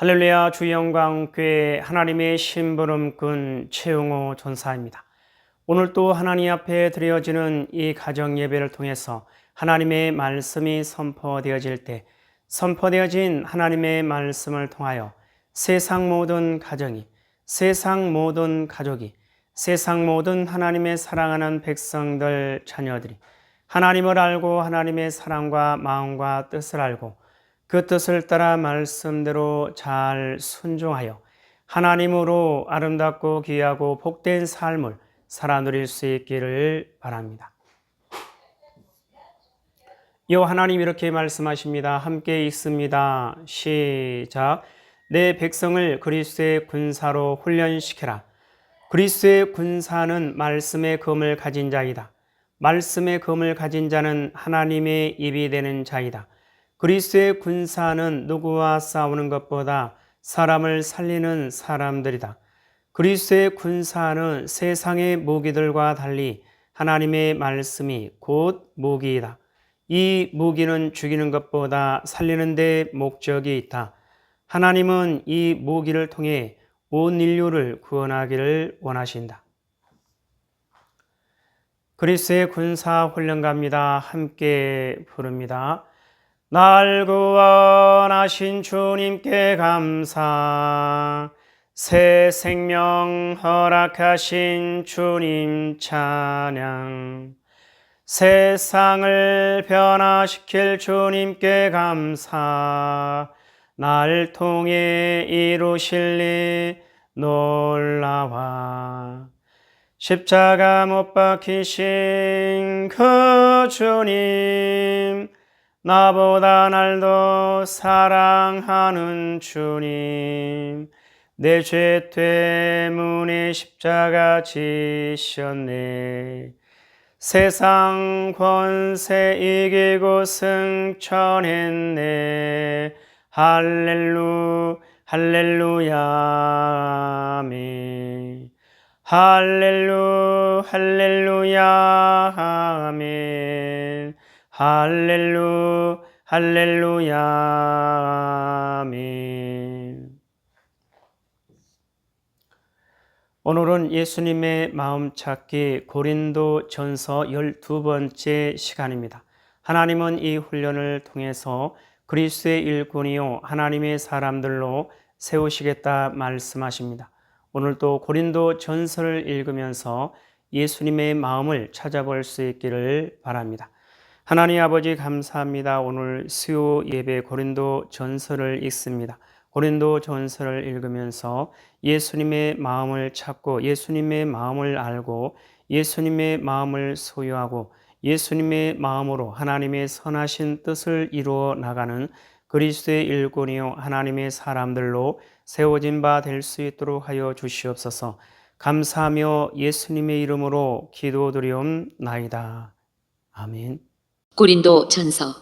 할렐루야. 주의 영광교회 하나님의 심부름꾼 최용호 전사입니다. 오늘 또 하나님 앞에 드려지는 이 가정 예배를 통해서 하나님의 말씀이 선포되어질 때 선포되어진 하나님의 말씀을 통하여 세상 모든 가정이, 세상 모든 가족이, 세상 모든 하나님의 사랑하는 백성들, 자녀들이 하나님을 알고 하나님의 사랑과 마음과 뜻을 알고 그 뜻을 따라 말씀대로 잘 순종하여 하나님으로 아름답고 귀하고 복된 삶을 살아 누릴 수 있기를 바랍니다. 요 하나님 이렇게 말씀하십니다. 함께 읽습니다. 시작. 내 백성을 그리스도의 군사로 훈련시켜라. 그리스도의 군사는 말씀의 검을 가진 자이다. 말씀의 검을 가진 자는 하나님의 입이 되는 자이다. 그리스도의 군사는 누구와 싸우는 것보다 사람을 살리는 사람들이다. 그리스도의 군사는 세상의 무기들과 달리 하나님의 말씀이 곧 무기이다. 이 무기는 죽이는 것보다 살리는 데 목적이 있다. 하나님은 이 무기를 통해 온 인류를 구원하기를 원하신다. 그리스도의 군사 훈련가입니다. 함께 부릅니다. 날 구원하신 주님께 감사, 새 생명 허락하신 주님 찬양, 세상을 변화시킬 주님께 감사, 날 통해 이루실 일 놀라와. 십자가 못 박히신 그 주님, 나보다 날 더 사랑하는 주님, 내 죄 때문에 십자가 지셨네. 세상 권세 이기고 승천했네. 할렐루야 아멘. 할렐루야 아멘. 할렐루야 아멘. 오늘은 예수님의 마음 찾기 고린도 전서 12번째 시간입니다. 하나님은 이 훈련을 통해서 그리스도의 일꾼이요 하나님의 사람들로 세우시겠다 말씀하십니다. 오늘도 고린도 전서를 읽으면서 예수님의 마음을 찾아볼 수 있기를 바랍니다. 하나님 아버지 감사합니다. 오늘 수요 예배 고린도 전서를 읽습니다. 고린도 전서를 읽으면서 예수님의 마음을 찾고 예수님의 마음을 알고 예수님의 마음을 소유하고 예수님의 마음으로 하나님의 선하신 뜻을 이루어 나가는 그리스도의 일꾼이요 하나님의 사람들로 세워진 바 될 수 있도록 하여 주시옵소서. 감사하며 예수님의 이름으로 기도드리옵나이다. 아멘. 고린도 전서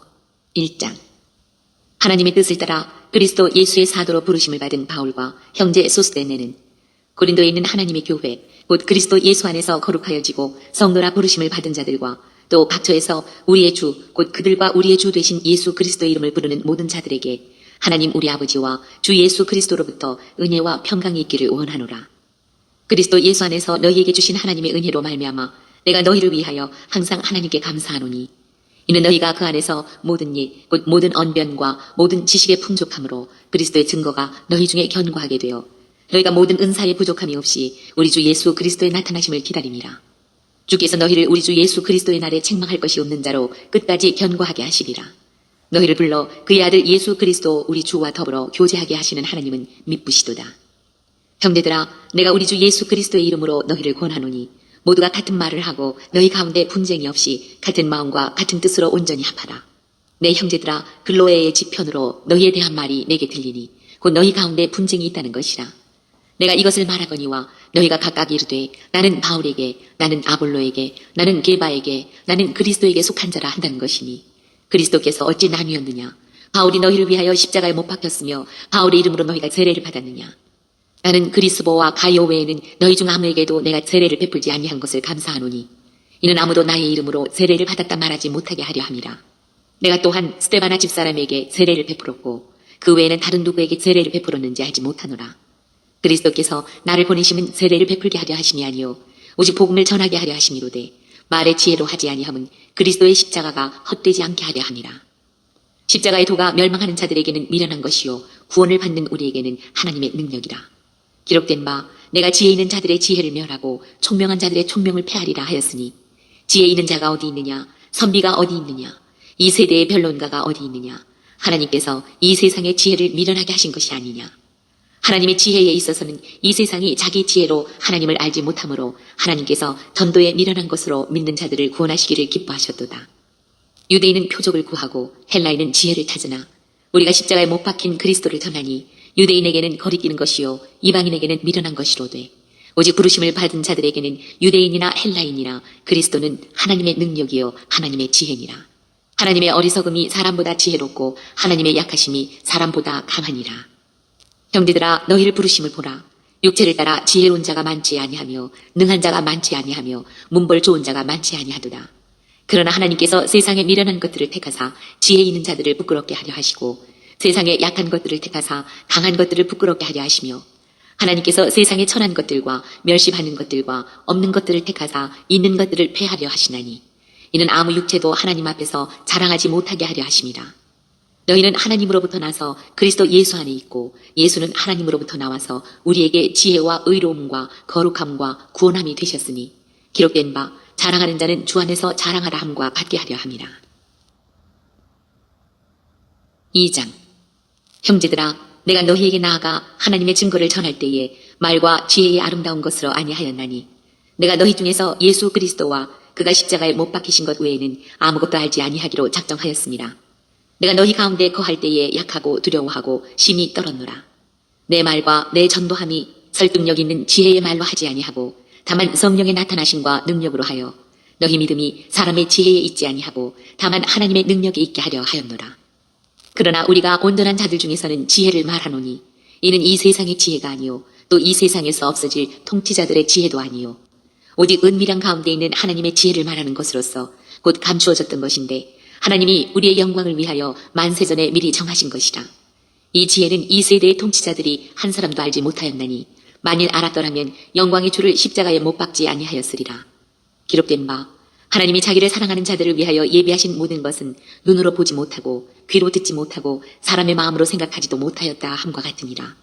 1장. 하나님의 뜻을 따라 그리스도 예수의 사도로 부르심을 받은 바울과 형제 소스데네는 고린도에 있는 하나님의 교회 곧 그리스도 예수 안에서 거룩하여지고 성도라 부르심을 받은 자들과 또 각처에서 우리의 주 곧 그들과 우리의 주 되신 예수 그리스도의 이름을 부르는 모든 자들에게 하나님 우리 아버지와 주 예수 그리스도로부터 은혜와 평강이 있기를 원하노라. 그리스도 예수 안에서 너희에게 주신 하나님의 은혜로 말미암아 내가 너희를 위하여 항상 하나님께 감사하노니 이는 너희가 그 안에서 모든 일, 곧 모든 언변과 모든 지식의 풍족함으로 그리스도의 증거가 너희 중에 견고하게 되어 너희가 모든 은사의 부족함이 없이 우리 주 예수 그리스도의 나타나심을 기다림이라. 주께서 너희를 우리 주 예수 그리스도의 날에 책망할 것이 없는 자로 끝까지 견고하게 하시리라. 너희를 불러 그의 아들 예수 그리스도 우리 주와 더불어 교제하게 하시는 하나님은 미쁘시도다. 형제들아, 내가 우리 주 예수 그리스도의 이름으로 너희를 권하노니 모두가 같은 말을 하고 너희 가운데 분쟁이 없이 같은 마음과 같은 뜻으로 온전히 합하라. 내 형제들아, 글로에의 지편으로 너희에 대한 말이 내게 들리니 곧 너희 가운데 분쟁이 있다는 것이라. 내가 이것을 말하거니와 너희가 각각 이르되 나는 바울에게, 나는 아볼로에게, 나는 게바에게, 나는 그리스도에게 속한 자라 한다는 것이니 그리스도께서 어찌 나뉘었느냐? 바울이 너희를 위하여 십자가에 못 박혔으며 바울의 이름으로 너희가 세례를 받았느냐? 나는 그리스보와 가이오 외에는 너희 중 아무에게도 내가 세례를 베풀지 아니한 것을 감사하노니 이는 아무도 나의 이름으로 세례를 받았다 말하지 못하게 하려 함이라. 내가 또한 스데바나 집사람에게 세례를 베풀었고 그 외에는 다른 누구에게 세례를 베풀었는지 알지 못하노라. 그리스도께서 나를 보내심은 세례를 베풀게 하려 하심이 아니요 오직 복음을 전하게 하려 하심이로되 말의 지혜로 하지 아니함은 그리스도의 십자가가 헛되지 않게 하려 함이라. 십자가의 도가 멸망하는 자들에게는 미련한 것이요 구원을 받는 우리에게는 하나님의 능력이라. 기록된 바 내가 지혜 있는 자들의 지혜를 멸하고 총명한 자들의 총명을 폐하리라 하였으니 지혜 있는 자가 어디 있느냐 선비가 어디 있느냐 이 세대의 변론가가 어디 있느냐 하나님께서 이 세상의 지혜를 미련하게 하신 것이 아니냐. 하나님의 지혜에 있어서는 이 세상이 자기 지혜로 하나님을 알지 못하므로 하나님께서 전도에 미련한 것으로 믿는 자들을 구원하시기를 기뻐하셨도다. 유대인은 표적을 구하고 헬라인은 지혜를 찾으나 우리가 십자가에 못 박힌 그리스도를 전하니 유대인에게는 거리끼는 것이요 이방인에게는 미련한 것이로되 오직 부르심을 받은 자들에게는 유대인이나 헬라인이나 그리스도는 하나님의 능력이요 하나님의 지혜니라. 하나님의 어리석음이 사람보다 지혜롭고 하나님의 약하심이 사람보다 강하니라. 형제들아 너희를 부르심을 보라. 육체를 따라 지혜로운 자가 많지 아니하며 능한 자가 많지 아니하며 문벌 좋은 자가 많지 아니하도다. 그러나 하나님께서 세상에 미련한 것들을 택하사 지혜 있는 자들을 부끄럽게 하려 하시고 세상에 약한 것들을 택하사 강한 것들을 부끄럽게 하려 하시며 하나님께서 세상에 천한 것들과 멸시받는 것들과 없는 것들을 택하사 있는 것들을 폐하려 하시나니 이는 아무 육체도 하나님 앞에서 자랑하지 못하게 하려 하심이라. 너희는 하나님으로부터 나서 그리스도 예수 안에 있고 예수는 하나님으로부터 나와서 우리에게 지혜와 의로움과 거룩함과 구원함이 되셨으니 기록된 바 자랑하는 자는 주 안에서 자랑하라 함과 같게 하려 함이라. 2장. 형제들아 내가 너희에게 나아가 하나님의 증거를 전할 때에 말과 지혜의 아름다운 것으로 아니하였나니 내가 너희 중에서 예수 그리스도와 그가 십자가에 못 박히신 것 외에는 아무것도 알지 아니하기로 작정하였습니다. 내가 너희 가운데 거할 때에 약하고 두려워하고 심히 떨었노라. 내 말과 내 전도함이 설득력 있는 지혜의 말로 하지 아니하고 다만 성령의 나타나심과 능력으로 하여 너희 믿음이 사람의 지혜에 있지 아니하고 다만 하나님의 능력에 있게 하려 하였노라. 그러나 우리가 온전한 자들 중에서는 지혜를 말하노니 이는 이 세상의 지혜가 아니요 또 이 세상에서 없어질 통치자들의 지혜도 아니요 오직 은밀한 가운데 있는 하나님의 지혜를 말하는 것으로서 곧 감추어졌던 것인데 하나님이 우리의 영광을 위하여 만세전에 미리 정하신 것이라. 이 지혜는 이 세대의 통치자들이 한 사람도 알지 못하였나니 만일 알았더라면 영광의 주를 십자가에 못 박지 아니하였으리라. 기록된 바 하나님이 자기를 사랑하는 자들을 위하여 예비하신 모든 것은 눈으로 보지 못하고 귀로 듣지 못하고 사람의 마음으로 생각하지도 못하였다 함과 같으니라.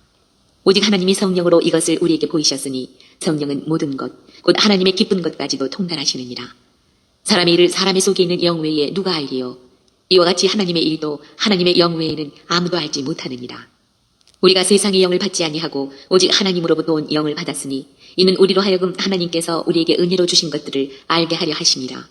오직 하나님이 성령으로 이것을 우리에게 보이셨으니 성령은 모든 것 곧 하나님의 기쁜 것까지도 통달하시느니라. 사람의 일을 사람의 속에 있는 영 외에 누가 알리요? 이와 같이 하나님의 일도 하나님의 영 외에는 아무도 알지 못하느니라. 우리가 세상의 영을 받지 아니하고 오직 하나님으로부터 온 영을 받았으니 이는 우리로 하여금 하나님께서 우리에게 은혜로 주신 것들을 알게 하려 하심이라.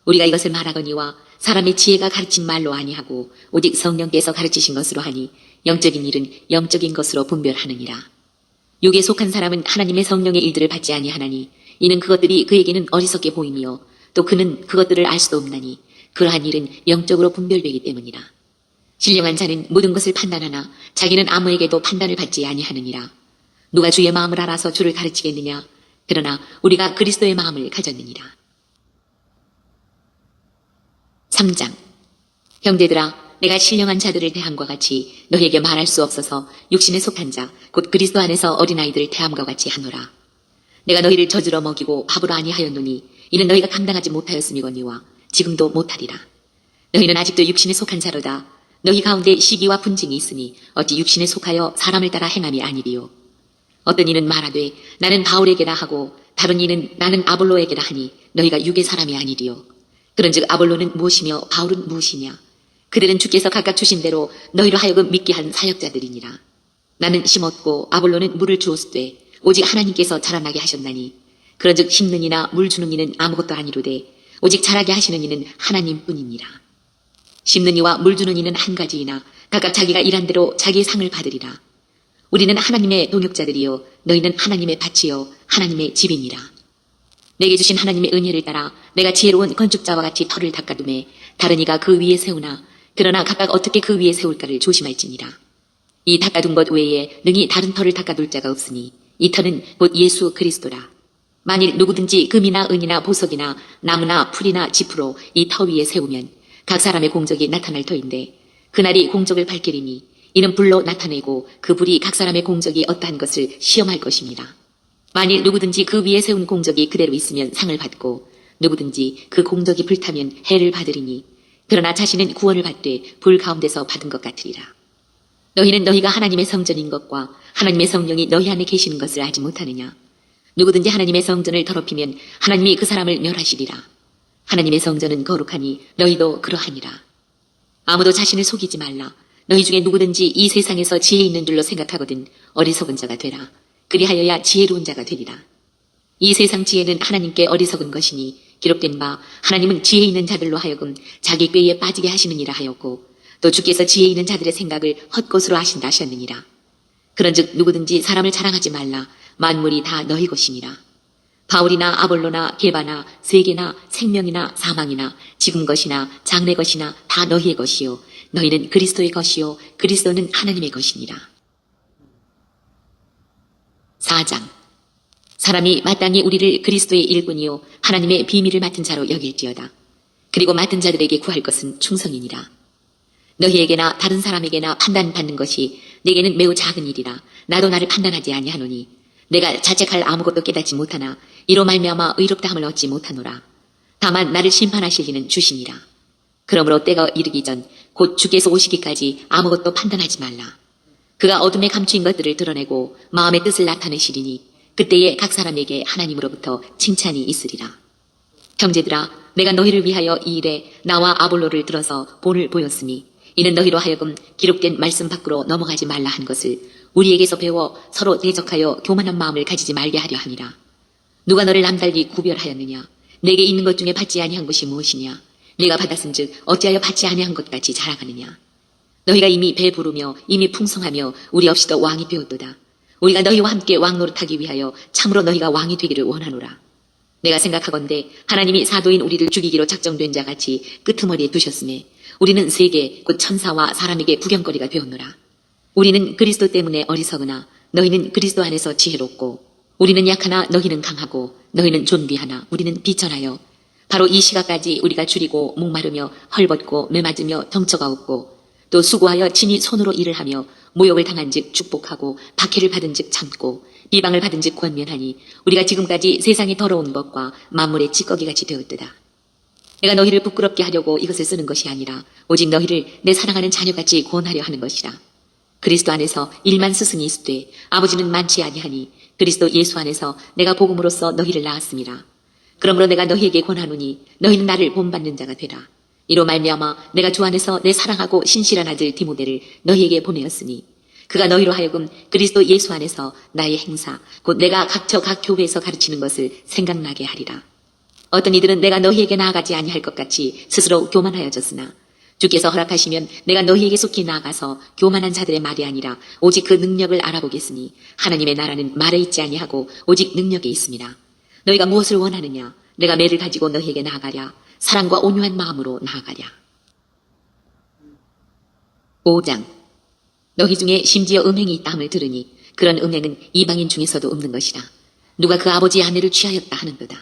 우리가 이것을 말하거니와 사람의 지혜가 가르친 말로 아니하고 오직 성령께서 가르치신 것으로 하니 영적인 일은 영적인 것으로 분별하느니라. 육에 속한 사람은 하나님의 성령의 일들을 받지 아니하나니 이는 그것들이 그에게는 어리석게 보이며 또 그는 그것들을 알 수도 없나니 그러한 일은 영적으로 분별되기 때문이라. 신령한 자는 모든 것을 판단하나 자기는 아무에게도 판단을 받지 아니하느니라. 누가 주의 마음을 알아서 주를 가르치겠느냐? 그러나 우리가 그리스도의 마음을 가졌느니라. 3장. 형제들아 내가 신령한 자들을 대함과 같이 너희에게 말할 수 없어서 육신에 속한 자 곧 그리스도 안에서 어린아이들을 대함과 같이 하노라. 내가 너희를 젖으러 먹이고 밥으로 아니하였노니 이는 너희가 감당하지 못하였음이거니와 지금도 못하리라. 너희는 아직도 육신에 속한 자로다. 너희 가운데 시기와 분쟁이 있으니 어찌 육신에 속하여 사람을 따라 행함이 아니리요. 어떤 이는 말하되 나는 바울에게라 하고 다른 이는 나는 아볼로에게라 하니 너희가 육의 사람이 아니리요. 그런즉 아볼로는 무엇이며 바울은 무엇이냐? 그들은 주께서 각각 주신 대로 너희로 하여금 믿게 한 사역자들이니라. 나는 심었고 아볼로는 물을 주었으되 오직 하나님께서 자라나게 하셨나니 그런즉 심는 이나 물 주는 이는 아무것도 아니로되 오직 자라게 하시는 이는 하나님뿐이니라. 심는 이와 물 주는 이는 한 가지이나 각각 자기가 일한 대로 자기의 상을 받으리라. 우리는 하나님의 동역자들이요 너희는 하나님의 밭이요 하나님의 집이니라. 내게 주신 하나님의 은혜를 따라 내가 지혜로운 건축자와 같이 터를 닦아두매 다른 이가 그 위에 세우나 그러나 각각 어떻게 그 위에 세울까를 조심할지니라. 이 닦아둔 것 외에 능히 다른 터를 닦아둘 자가 없으니 이 터는 곧 예수 그리스도라. 만일 누구든지 금이나 은이나 보석이나 나무나 풀이나 지프로 이 터 위에 세우면 각 사람의 공적이 나타날 터인데 그날이 공적을 밝히리니 이는 불로 나타내고 그 불이 각 사람의 공적이 어떠한 것을 시험할 것입니다. 만일 누구든지 그 위에 세운 공적이 그대로 있으면 상을 받고 누구든지 그 공적이 불타면 해를 받으리니 그러나 자신은 구원을 받되 불 가운데서 받은 것 같으리라. 너희는 너희가 하나님의 성전인 것과 하나님의 성령이 너희 안에 계시는 것을 알지 못하느냐. 누구든지 하나님의 성전을 더럽히면 하나님이 그 사람을 멸하시리라. 하나님의 성전은 거룩하니 너희도 그러하니라. 아무도 자신을 속이지 말라. 너희 중에 누구든지 이 세상에서 지혜 있는 줄로 생각하거든 어리석은 자가 되라. 그리하여야 지혜로운 자가 되리라. 이 세상 지혜는 하나님께 어리석은 것이니 기록된 바 하나님은 지혜 있는 자들로 하여금 자기 꾀에 빠지게 하시느니라 하였고 또 주께서 지혜 있는 자들의 생각을 헛것으로 하신다 하셨느니라. 그런즉 누구든지 사람을 자랑하지 말라. 만물이 다 너희 것이니라. 바울이나 아볼로나 게바나 세계나 생명이나 사망이나 지금 것이나 장래 것이나 다 너희의 것이요 너희는 그리스도의 것이요 그리스도는 하나님의 것이니라. 4장. 사람이 마땅히 우리를 그리스도의 일꾼이요 하나님의 비밀을 맡은 자로 여길지어다. 그리고 맡은 자들에게 구할 것은 충성이니라. 너희에게나 다른 사람에게나 판단받는 것이 내게는 매우 작은 일이라. 나도 나를 판단하지 아니하노니 내가 자책할 아무것도 깨닫지 못하나 이로 말미암아 의롭다함을 얻지 못하노라. 다만 나를 심판하실 이는 주시니라. 그러므로 때가 이르기 전 곧 주께서 오시기까지 아무것도 판단하지 말라. 그가 어둠에 감추인 것들을 드러내고 마음의 뜻을 나타내시리니 그때에 각 사람에게 하나님으로부터 칭찬이 있으리라. 형제들아, 내가 너희를 위하여 이 일에 나와 아볼로를 들어서 본을 보였으니 이는 너희로 하여금 기록된 말씀 밖으로 넘어가지 말라 한 것을 우리에게서 배워 서로 대적하여 교만한 마음을 가지지 말게 하려 함이라. 누가 너를 남달리 구별하였느냐? 내게 있는 것 중에 받지 아니한 것이 무엇이냐? 네가 받았은즉 어찌하여 받지 아니한 것 같이 자랑하느냐? 너희가 이미 배부르며 이미 풍성하며 우리 없이도 왕이 되었도다. 우리가 너희와 함께 왕 노릇하기 위하여 참으로 너희가 왕이 되기를 원하노라. 내가 생각하건대 하나님이 사도인 우리를 죽이기로 작정된 자같이 끄트머리에 두셨음에 우리는 세계 곧 천사와 사람에게 구경거리가 되었노라. 우리는 그리스도 때문에 어리석으나 너희는 그리스도 안에서 지혜롭고 우리는 약하나 너희는 강하고 너희는 존귀하나 우리는 비천하여 바로 이 시각까지 우리가 줄이고 목마르며 헐벗고 매맞으며 덩처가 없고 또 수고하여 친히 손으로 일을 하며 모욕을 당한 즉 축복하고 박해를 받은 즉 참고 비방을 받은 즉 권면하니 우리가 지금까지 세상의 더러운 것과 만물의 찌꺼기같이 되었도다. 내가 너희를 부끄럽게 하려고 이것을 쓰는 것이 아니라 오직 너희를 내 사랑하는 자녀같이 구원하려 하는 것이라. 그리스도 안에서 일만 스승이 있으되 아버지는 많지 아니하니 그리스도 예수 안에서 내가 복음으로써 너희를 낳았음이라. 그러므로 내가 너희에게 권하노니 너희는 나를 본받는 자가 되라. 이로 말미암아 내가 주 안에서 내 사랑하고 신실한 아들 디모데를 너희에게 보내었으니 그가 너희로 하여금 그리스도 예수 안에서 나의 행사 곧 내가 각처 각 교회에서 가르치는 것을 생각나게 하리라. 어떤 이들은 내가 너희에게 나아가지 아니할 것 같이 스스로 교만하여졌으나 주께서 허락하시면 내가 너희에게 속히 나아가서 교만한 자들의 말이 아니라 오직 그 능력을 알아보겠으니 하나님의 나라는 말에 있지 아니하고 오직 능력에 있습니다. 너희가 무엇을 원하느냐? 내가 매를 가지고 너희에게 나아가랴. 사랑과 온유한 마음으로 나아가랴. 5장. 너희 중에 심지어 음행이 있다 함을 들으니 그런 음행은 이방인 중에서도 없는 것이라. 누가 그 아버지의 아내를 취하였다 하는도다.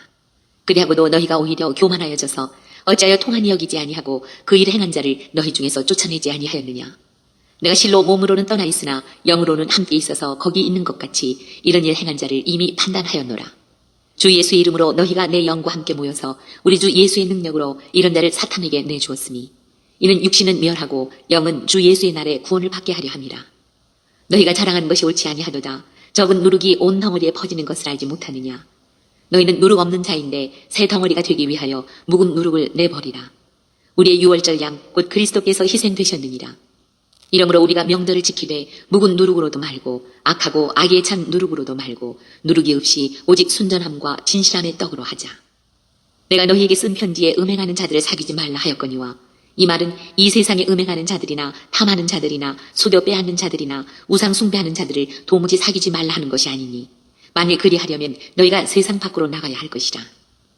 그리하고도 너희가 오히려 교만하여져서 어찌하여 통한이 여기지 아니하고 그 일을 행한 자를 너희 중에서 쫓아내지 아니하였느냐. 내가 실로 몸으로는 떠나 있으나 영으로는 함께 있어서 거기 있는 것 같이 이런 일을 행한 자를 이미 판단하였노라. 주 예수의 이름으로 너희가 내 영과 함께 모여서 우리 주 예수의 능력으로 이런 자를 사탄에게 내주었으니 이는 육신은 멸하고 영은 주 예수의 날에 구원을 받게 하려 함이라. 너희가 자랑하는 것이 옳지 아니하도다. 적은 누룩이 온 덩어리에 퍼지는 것을 알지 못하느냐. 너희는 누룩 없는 자인데 새 덩어리가 되기 위하여 묵은 누룩을 내버리라. 우리의 유월절 양 곧 그리스도께서 희생되셨느니라. 이러므로 우리가 명절을 지키되 묵은 누룩으로도 말고 악하고 악에 찬 누룩으로도 말고 누룩이 없이 오직 순전함과 진실함의 떡으로 하자. 내가 너희에게 쓴 편지에 음행하는 자들을 사귀지 말라 하였거니와 이 말은 이 세상에 음행하는 자들이나 탐하는 자들이나 수도 빼앗는 자들이나 우상 숭배하는 자들을 도무지 사귀지 말라 하는 것이 아니니 만일 그리하려면 너희가 세상 밖으로 나가야 할 것이라.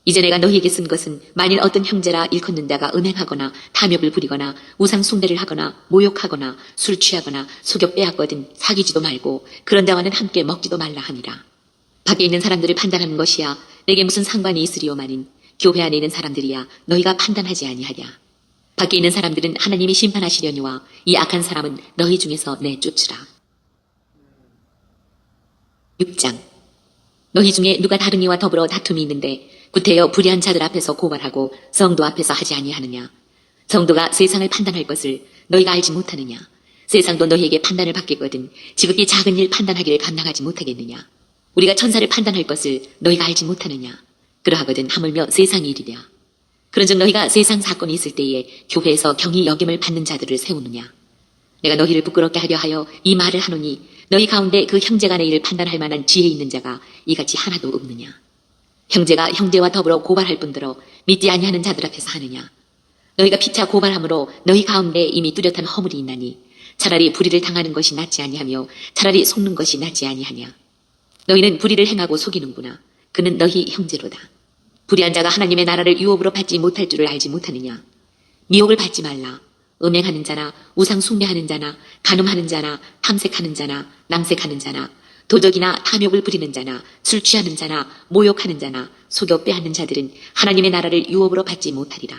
이제 내가 너희에게 쓴 것은 만일 어떤 형제라 일컫는 자가 음행하거나 탐욕을 부리거나 우상 숭배를 하거나 모욕하거나 술 취하거나 속여 빼앗거든 사귀지도 말고 그런 자와는 함께 먹지도 말라 하니라. 밖에 있는 사람들을 판단하는 것이야 내게 무슨 상관이 있으리오마는 교회 안에 있는 사람들이야 너희가 판단하지 아니하랴. 밖에 있는 사람들은 하나님이 심판하시려니와 이 악한 사람은 너희 중에서 내쫓으라. 6장. 너희 중에 누가 다른 이와 더불어 다툼이 있는데 구태여 불의한 자들 앞에서 고발하고 성도 앞에서 하지 아니하느냐. 성도가 세상을 판단할 것을 너희가 알지 못하느냐. 세상도 너희에게 판단을 받겠거든 지극히 작은 일 판단하기를 감당하지 못하겠느냐. 우리가 천사를 판단할 것을 너희가 알지 못하느냐. 그러하거든 하물며 세상의 일이랴. 그런즉 너희가 세상 사건이 있을 때에 교회에서 경히 여김을 받는 자들을 세우느냐. 내가 너희를 부끄럽게 하려 하여 이 말을 하노니 너희 가운데 그 형제간의 일을 판단할 만한 지혜 있는 자가 이같이 하나도 없느냐. 형제가 형제와 더불어 고발할 뿐더러 믿지 아니하는 자들 앞에서 하느냐. 너희가 피차 고발함으로 너희 가운데 이미 뚜렷한 허물이 있나니 차라리 불의를 당하는 것이 낫지 아니하며 차라리 속는 것이 낫지 아니하냐. 너희는 불의를 행하고 속이는구나. 그는 너희 형제로다. 불의한 자가 하나님의 나라를 유업으로 받지 못할 줄을 알지 못하느냐. 미혹을 받지 말라. 음행하는 자나 우상 숭배하는 자나 간음하는 자나 탐색하는 자나 남색하는 자나 도적이나 탐욕을 부리는 자나 술 취하는 자나 모욕하는 자나 속여 빼앗는 자들은 하나님의 나라를 유업으로 받지 못하리라.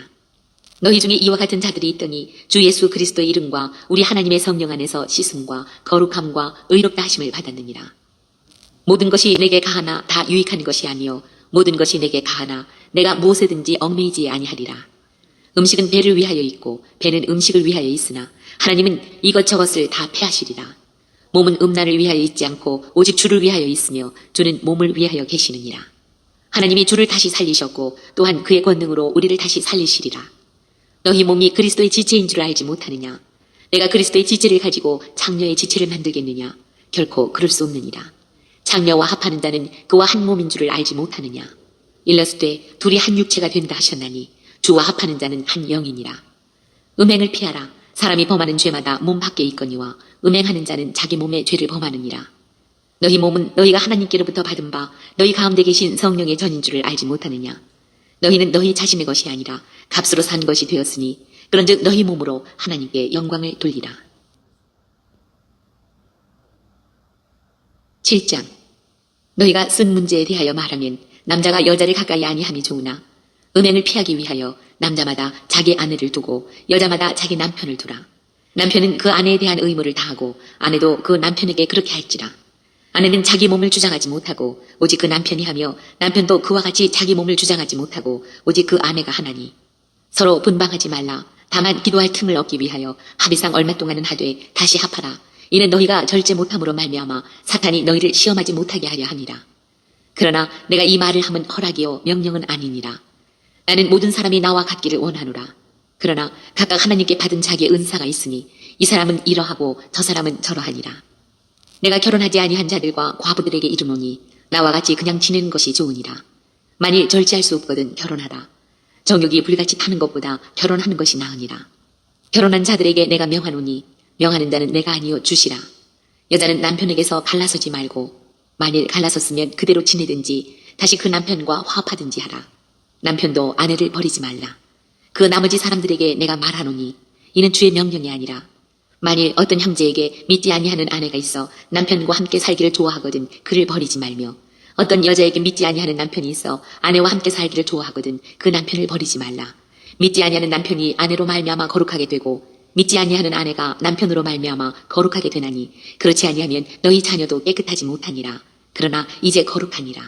너희 중에 이와 같은 자들이 있더니 주 예수 그리스도의 이름과 우리 하나님의 성령 안에서 씻음과 거룩함과 의롭다 하심을 받았느니라. 모든 것이 내게 가하나 다 유익한 것이 아니요 모든 것이 내게 가하나 내가 무엇에든지 얽매이지 아니하리라. 음식은 배를 위하여 있고 배는 음식을 위하여 있으나 하나님은 이것저것을 다 패하시리라. 몸은 음란을 위하여 있지 않고 오직 주를 위하여 있으며 주는 몸을 위하여 계시느니라. 하나님이 주를 다시 살리셨고 또한 그의 권능으로 우리를 다시 살리시리라. 너희 몸이 그리스도의 지체인 줄 알지 못하느냐. 내가 그리스도의 지체를 가지고 장녀의 지체를 만들겠느냐. 결코 그럴 수 없느니라. 장녀와 합하는 자는 그와 한 몸인 줄을 알지 못하느냐. 일렀으되 둘이 한 육체가 된다 하셨나니 주와 합하는 자는 한 영이니라. 음행을 피하라. 사람이 범하는 죄마다 몸 밖에 있거니와 음행하는 자는 자기 몸에 죄를 범하느니라. 너희 몸은 너희가 하나님께로부터 받은 바 너희 가운데 계신 성령의 전인 줄을 알지 못하느냐. 너희는 너희 자신의 것이 아니라 값으로 산 것이 되었으니 그런즉 너희 몸으로 하나님께 영광을 돌리라. 7장. 너희가 쓴 문제에 대하여 말하면 남자가 여자를 가까이 아니함이 좋으나 음행을 피하기 위하여 남자마다 자기 아내를 두고 여자마다 자기 남편을 두라. 남편은 그 아내에 대한 의무를 다하고 아내도 그 남편에게 그렇게 할지라. 아내는 자기 몸을 주장하지 못하고 오직 그 남편이 하며 남편도 그와 같이 자기 몸을 주장하지 못하고 오직 그 아내가 하나니 서로 분방하지 말라. 다만 기도할 틈을 얻기 위하여 합의상 얼마 동안은 하되 다시 합하라. 이는 너희가 절제 못함으로 말미암아 사탄이 너희를 시험하지 못하게 하려 함이라. 그러나 내가 이 말을 하면 허락이요 명령은 아니니라. 나는 모든 사람이 나와 같기를 원하노라. 그러나 각각 하나님께 받은 자기의 은사가 있으니 이 사람은 이러하고 저 사람은 저러하니라. 내가 결혼하지 아니한 자들과 과부들에게 이르노니 나와 같이 그냥 지내는 것이 좋으니라. 만일 절제할 수 없거든 결혼하라. 정욕이 불같이 타는 것보다 결혼하는 것이 나으니라. 결혼한 자들에게 내가 명하노니 명하는 자는 내가 아니요 주시라. 여자는 남편에게서 갈라서지 말고 만일 갈라섰으면 그대로 지내든지 다시 그 남편과 화합하든지 하라. 남편도 아내를 버리지 말라. 그 나머지 사람들에게 내가 말하노니 이는 주의 명령이 아니라 만일 어떤 형제에게 믿지 아니하는 아내가 있어 남편과 함께 살기를 좋아하거든 그를 버리지 말며 어떤 여자에게 믿지 아니하는 남편이 있어 아내와 함께 살기를 좋아하거든 그 남편을 버리지 말라. 믿지 아니하는 남편이 아내로 말미암아 거룩하게 되고 믿지 아니하는 아내가 남편으로 말미암아 거룩하게 되나니 그렇지 아니하면 너희 자녀도 깨끗하지 못하니라. 그러나 이제 거룩하니라.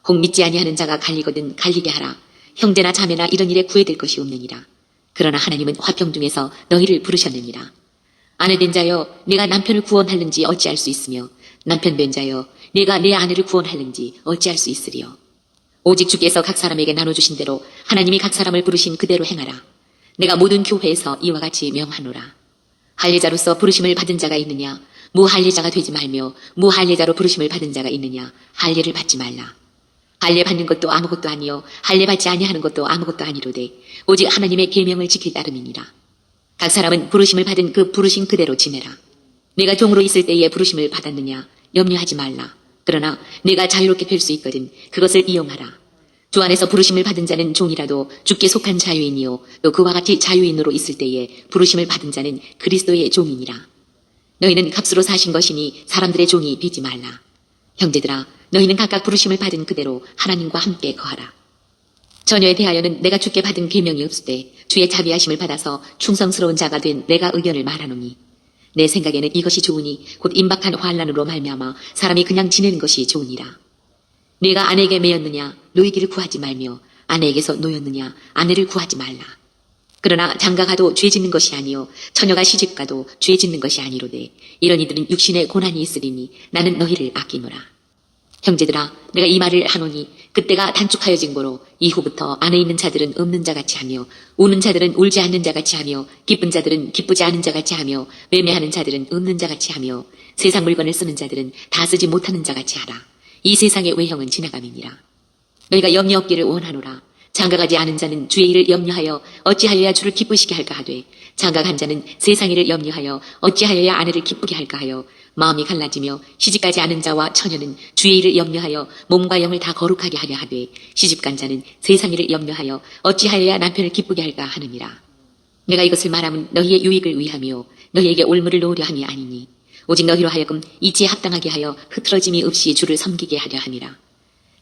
혹 믿지 아니하는 자가 갈리거든 갈리게 하라. 형제나 자매나 이런 일에 구애될 것이 없느니라. 그러나 하나님은 화평 중에서 너희를 부르셨느니라. 아내된 자여 내가 남편을 구원하는지 어찌할 수 있으며 남편된 자여 내가 내 아내를 구원하는지 어찌할 수 있으리요. 오직 주께서 각 사람에게 나눠주신 대로 하나님이 각 사람을 부르신 그대로 행하라. 내가 모든 교회에서 이와 같이 명하노라. 할례자로서 부르심을 받은 자가 있느냐 무할례자가 되지 말며 무할례자로 부르심을 받은 자가 있느냐 할례를 받지 말라. 할례 받는 것도 아무것도 아니요 할례 받지 아니하는 것도 아무것도 아니로되 오직 하나님의 계명을 지킬 따름이니라. 각 사람은 부르심을 받은 그 부르심 그대로 지내라. 내가 종으로 있을 때에 부르심을 받았느냐 염려하지 말라. 그러나 내가 자유롭게 될 수 있거든 그것을 이용하라. 주 안에서 부르심을 받은 자는 종이라도 주께 속한 자유인이요 또 그와 같이 자유인으로 있을 때에 부르심을 받은 자는 그리스도의 종이니라. 너희는 값으로 사신 것이니 사람들의 종이 되지 말라. 형제들아 너희는 각각 부르심을 받은 그대로 하나님과 함께 거하라. 처녀에 대하여는 내가 주께 받은 계명이 없으되 주의 자비하심을 받아서 충성스러운 자가 된 내가 의견을 말하노니 내 생각에는 이것이 좋으니 곧 임박한 환난으로 말미암아 사람이 그냥 지내는 것이 좋으니라. 네가 아내에게 매였느냐 노이기를 구하지 말며 아내에게서 노였느냐 아내를 구하지 말라. 그러나 장가가도 죄 짓는 것이 아니요 처녀가 시집가도 죄 짓는 것이 아니로되 이런 이들은 육신에 고난이 있으리니 나는 너희를 아끼노라. 형제들아 내가 이 말을 하노니 그때가 단축하여진 고로 이후부터 안에 있는 자들은 없는 자같이 하며 우는 자들은 울지 않는 자같이 하며 기쁜 자들은 기쁘지 않은 자같이 하며 매매하는 자들은 없는 자같이 하며 세상 물건을 쓰는 자들은 다 쓰지 못하는 자같이 하라. 이 세상의 외형은 지나감이니라. 너희가 염려 없기를 원하노라. 장가가지 않은 자는 주의 일을 염려하여 어찌하여야 주를 기쁘시게 할까 하되 장가간 자는 세상 일을 염려하여 어찌하여야 아내를 기쁘게 할까 하여 마음이 갈라지며 시집가지 않은 자와 처녀는 주의 일을 염려하여 몸과 영을 다 거룩하게 하려 하되 시집간 자는 세상 일을 염려하여 어찌하여야 남편을 기쁘게 할까 하느니라. 내가 이것을 말하면 너희의 유익을 위하며 너희에게 올무를 놓으려 함이 아니니 오직 너희로 하여금 이치에 합당하게 하여 흐트러짐이 없이 주를 섬기게 하려 함이라.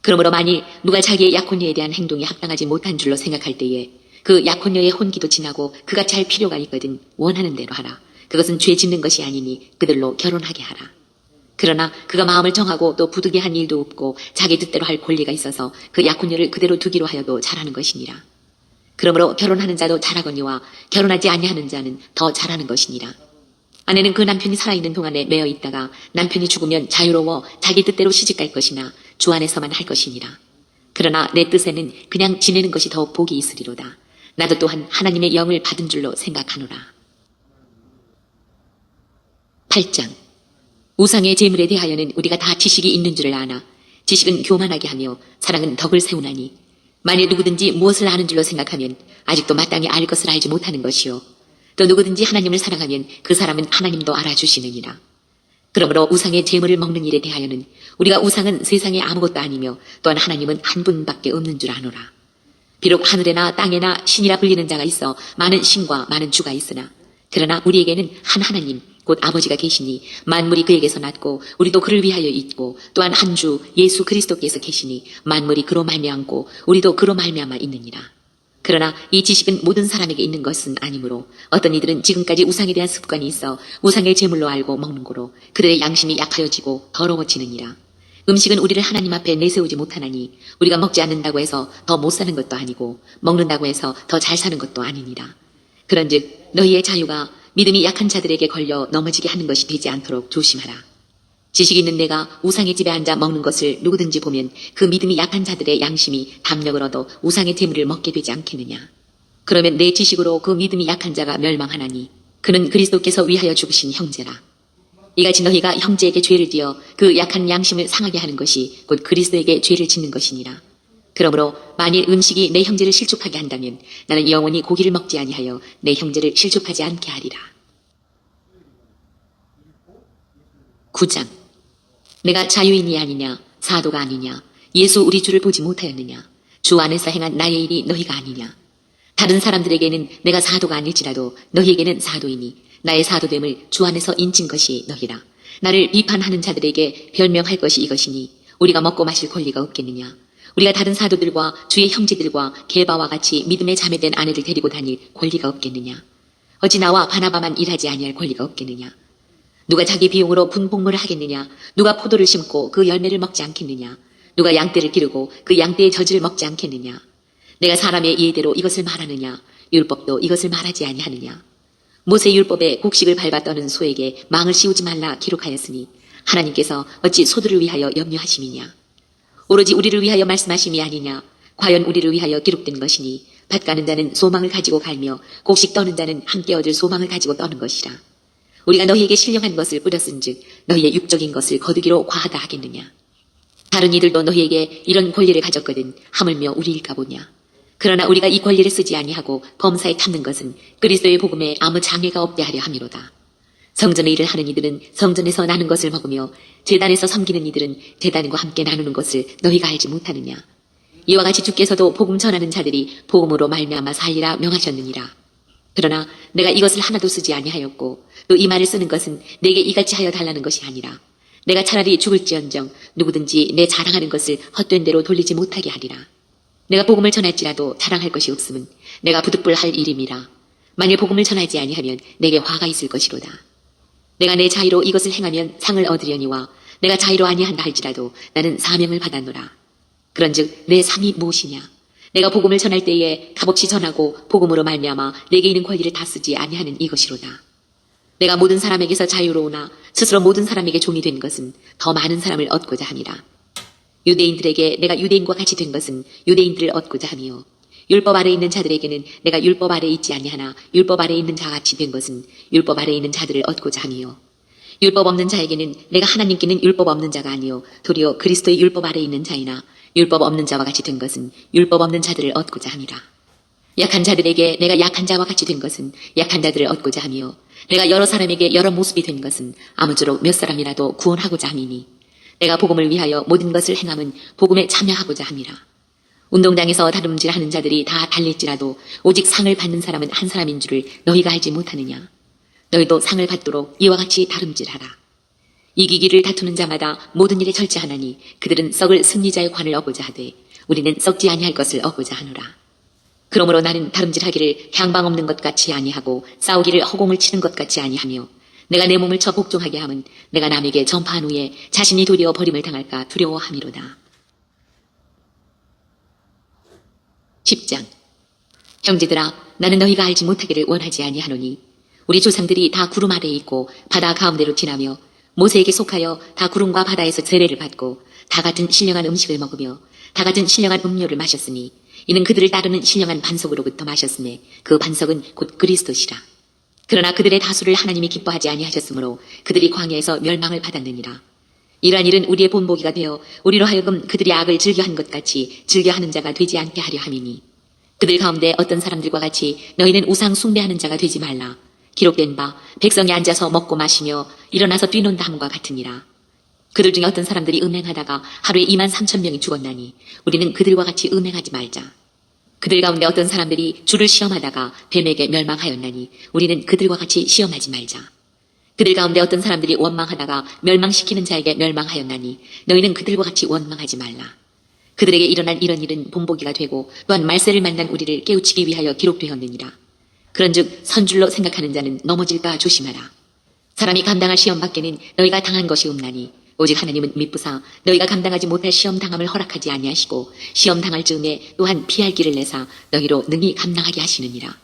그러므로 만일 누가 자기의 약혼녀에 대한 행동이 합당하지 못한 줄로 생각할 때에 그 약혼녀의 혼기도 지나고 그같이 할 필요가 있거든 원하는 대로 하라. 그것은 죄 짓는 것이 아니니 그들로 결혼하게 하라. 그러나 그가 마음을 정하고 또 부득이 한 일도 없고 자기 뜻대로 할 권리가 있어서 그 약혼녀를 그대로 두기로 하여도 잘하는 것이니라. 그러므로 결혼하는 자도 잘하거니와 결혼하지 아니하는 자는 더 잘하는 것이니라. 아내는 그 남편이 살아있는 동안에 매어 있다가 남편이 죽으면 자유로워 자기 뜻대로 시집갈 것이나 주 안에서만 할 것이니라. 그러나 내 뜻에는 그냥 지내는 것이 더 복이 있으리로다. 나도 또한 하나님의 영을 받은 줄로 생각하노라. 8장. 우상의 제물에 대하여는 우리가 다 지식이 있는 줄을 아나 지식은 교만하게 하며 사랑은 덕을 세우나니 만일 누구든지 무엇을 아는 줄로 생각하면 아직도 마땅히 알 것을 알지 못하는 것이요 또 누구든지 하나님을 사랑하면 그 사람은 하나님도 알아주시느니라. 그러므로 우상의 제물을 먹는 일에 대하여는 우리가 우상은 세상에 아무것도 아니며 또한 하나님은 한 분밖에 없는 줄 아노라. 비록 하늘에나 땅에나 신이라 불리는 자가 있어 많은 신과 많은 주가 있으나 그러나 우리에게는 한 하나님 곧 아버지가 계시니 만물이 그에게서 났고 우리도 그를 위하여 있고 또한 한 주 예수 그리스도께서 계시니 만물이 그로 말미암고 우리도 그로 말미암아 있느니라. 그러나 이 지식은 모든 사람에게 있는 것은 아니므로 어떤 이들은 지금까지 우상에 대한 습관이 있어 우상의 제물로 알고 먹는 고로 그들의 양심이 약하여지고 더러워지느니라. 음식은 우리를 하나님 앞에 내세우지 못하나니 우리가 먹지 않는다고 해서 더 못 사는 것도 아니고 먹는다고 해서 더 잘 사는 것도 아니니라. 그런즉 너희의 자유가 믿음이 약한 자들에게 걸려 넘어지게 하는 것이 되지 않도록 조심하라. 지식 있는 내가 우상의 집에 앉아 먹는 것을 누구든지 보면 그 믿음이 약한 자들의 양심이 담력을 얻어 우상의 제물을 먹게 되지 않겠느냐. 그러면 내 지식으로 그 믿음이 약한 자가 멸망하나니 그는 그리스도께서 위하여 죽으신 형제라. 이같이 너희가 형제에게 죄를 지어 그 약한 양심을 상하게 하는 것이 곧 그리스도에게 죄를 짓는 것이니라. 그러므로 만일 음식이 내 형제를 실족하게 한다면 나는 영원히 고기를 먹지 아니하여 내 형제를 실족하지 않게 하리라. 9장. 내가 자유인이 아니냐 사도가 아니냐 예수 우리 주를 보지 못하였느냐 주 안에서 행한 나의 일이 너희가 아니냐. 다른 사람들에게는 내가 사도가 아닐지라도 너희에게는 사도이니 나의 사도됨을 주 안에서 인친 것이 너희라. 나를 비판하는 자들에게 별명할 것이 이것이니 우리가 먹고 마실 권리가 없겠느냐. 우리가 다른 사도들과 주의 형제들과 게바와 같이 믿음에 자매된 아내를 데리고 다닐 권리가 없겠느냐. 어찌 나와 바나바만 일하지 아니할 권리가 없겠느냐. 누가 자기 비용으로 분봉물을 하겠느냐. 누가 포도를 심고 그 열매를 먹지 않겠느냐. 누가 양떼를 기르고 그 양떼의 젖을 먹지 않겠느냐. 내가 사람의 예대로 이것을 말하느냐. 율법도 이것을 말하지 아니하느냐. 모세 율법에 곡식을 밟아 떠는 소에게 망을 씌우지 말라 기록하였으니 하나님께서 어찌 소들을 위하여 염려하심이냐. 오로지 우리를 위하여 말씀하심이 아니냐. 과연 우리를 위하여 기록된 것이니 밭 가는 자는 소망을 가지고 갈며 곡식 떠는 자는 함께 얻을 소망을 가지고 떠는 것이라. 우리가 너희에게 신령한 것을 뿌렸은즉 너희의 육적인 것을 거두기로 과하다 하겠느냐. 다른 이들도 너희에게 이런 권리를 가졌거든 하물며 우리일까 보냐. 그러나 우리가 이 권리를 쓰지 아니하고 범사에 탐는 것은 그리스도의 복음에 아무 장애가 없게 하려 함이로다. 성전의 일을 하는 이들은 성전에서 나는 것을 먹으며 제단에서 섬기는 이들은 제단과 함께 나누는 것을 너희가 알지 못하느냐. 이와 같이 주께서도 복음 전하는 자들이 복음으로 말미암아 살리라 명하셨느니라. 그러나 내가 이것을 하나도 쓰지 아니하였고 또 이 말을 쓰는 것은 내게 이같이 하여 달라는 것이 아니라 내가 차라리 죽을지언정 누구든지 내 자랑하는 것을 헛된 대로 돌리지 못하게 하리라. 내가 복음을 전할지라도 자랑할 것이 없음은 내가 부득불할 일임이라. 만일 복음을 전하지 아니하면 내게 화가 있을 것이로다. 내가 내 자의로 이것을 행하면 상을 얻으려니와 내가 자의로 아니한다 할지라도 나는 사명을 받았노라. 그런즉 내 상이 무엇이냐? 내가 복음을 전할 때에 값없이 전하고 복음으로 말미암아 내게 있는 권리를 다 쓰지 아니하는 이것이로다. 내가 모든 사람에게서 자유로우나 스스로 모든 사람에게 종이 된 것은 더 많은 사람을 얻고자 함이라. 유대인들에게 내가 유대인과 같이 된 것은 유대인들을 얻고자 함이요. 율법 아래 있는 자들에게는 내가 율법 아래 있지 아니하나 율법 아래 있는 자와 같이 된 것은 율법 아래 있는 자들을 얻고자 함이요. 율법 없는 자에게는 내가 하나님께는 율법 없는 자가 아니요 도리어 그리스도의 율법 아래 있는 자이나 율법 없는 자와 같이 된 것은 율법 없는 자들을 얻고자 함이라. 약한 자들에게 내가 약한 자와 같이 된 것은 약한 자들을 얻고자 함이요 내가 여러 사람에게 여러 모습이 된 것은 아무쪼록 몇 사람이라도 구원하고자 함이니 내가 복음을 위하여 모든 것을 행함은 복음에 참여하고자 함이라. 운동장에서 다름질하는 자들이 다 달릴지라도 오직 상을 받는 사람은 한 사람인 줄을 너희가 알지 못하느냐. 너희도 상을 받도록 이와 같이 다름질하라. 이기기를 다투는 자마다 모든 일에 절제하나니 그들은 썩을 승리자의 관을 얻고자 하되 우리는 썩지 아니할 것을 얻고자 하노라. 그러므로 나는 다름질하기를 향방 없는 것 같이 아니하고 싸우기를 허공을 치는 것 같이 아니하며 내가 내 몸을 저 복종하게 함은 내가 남에게 전파한 후에 자신이 도리어 버림을 당할까 두려워함이로다. 10장. 형제들아, 나는 너희가 알지 못하기를 원하지 아니하노니 우리 조상들이 다 구름 아래에 있고 바다 가운데로 지나며 모세에게 속하여 다 구름과 바다에서 세례를 받고 다 같은 신령한 음식을 먹으며 다 같은 신령한 음료를 마셨으니 이는 그들을 따르는 신령한 반석으로부터 마셨으니 그 반석은 곧 그리스도시라. 그러나 그들의 다수를 하나님이 기뻐하지 아니하셨으므로 그들이 광야에서 멸망을 받았느니라. 이러한 일은 우리의 본보기가 되어 우리로 하여금 그들이 악을 즐겨한 것 같이 즐겨하는 자가 되지 않게 하려 함이니 그들 가운데 어떤 사람들과 같이 너희는 우상 숭배하는 자가 되지 말라. 기록된 바 백성이 앉아서 먹고 마시며 일어나서 뛰논다 함과 같으니라. 그들 중에 어떤 사람들이 음행하다가 하루에 23,000명이 죽었나니 우리는 그들과 같이 음행하지 말자. 그들 가운데 어떤 사람들이 주를 시험하다가 뱀에게 멸망하였나니 우리는 그들과 같이 시험하지 말자. 그들 가운데 어떤 사람들이 원망하다가 멸망시키는 자에게 멸망하였나니 너희는 그들과 같이 원망하지 말라. 그들에게 일어난 이런 일은 본보기가 되고 또한 말세를 만난 우리를 깨우치기 위하여 기록되었느니라. 그런즉 선줄로 생각하는 자는 넘어질까 조심하라. 사람이 감당할 시험 밖에는 너희가 당한 것이 없나니 오직 하나님은 미쁘사 너희가 감당하지 못할 시험 당함을 허락하지 아니하시고 시험 당할 즈음에 또한 피할 길을 내사 너희로 능히 감당하게 하시느니라.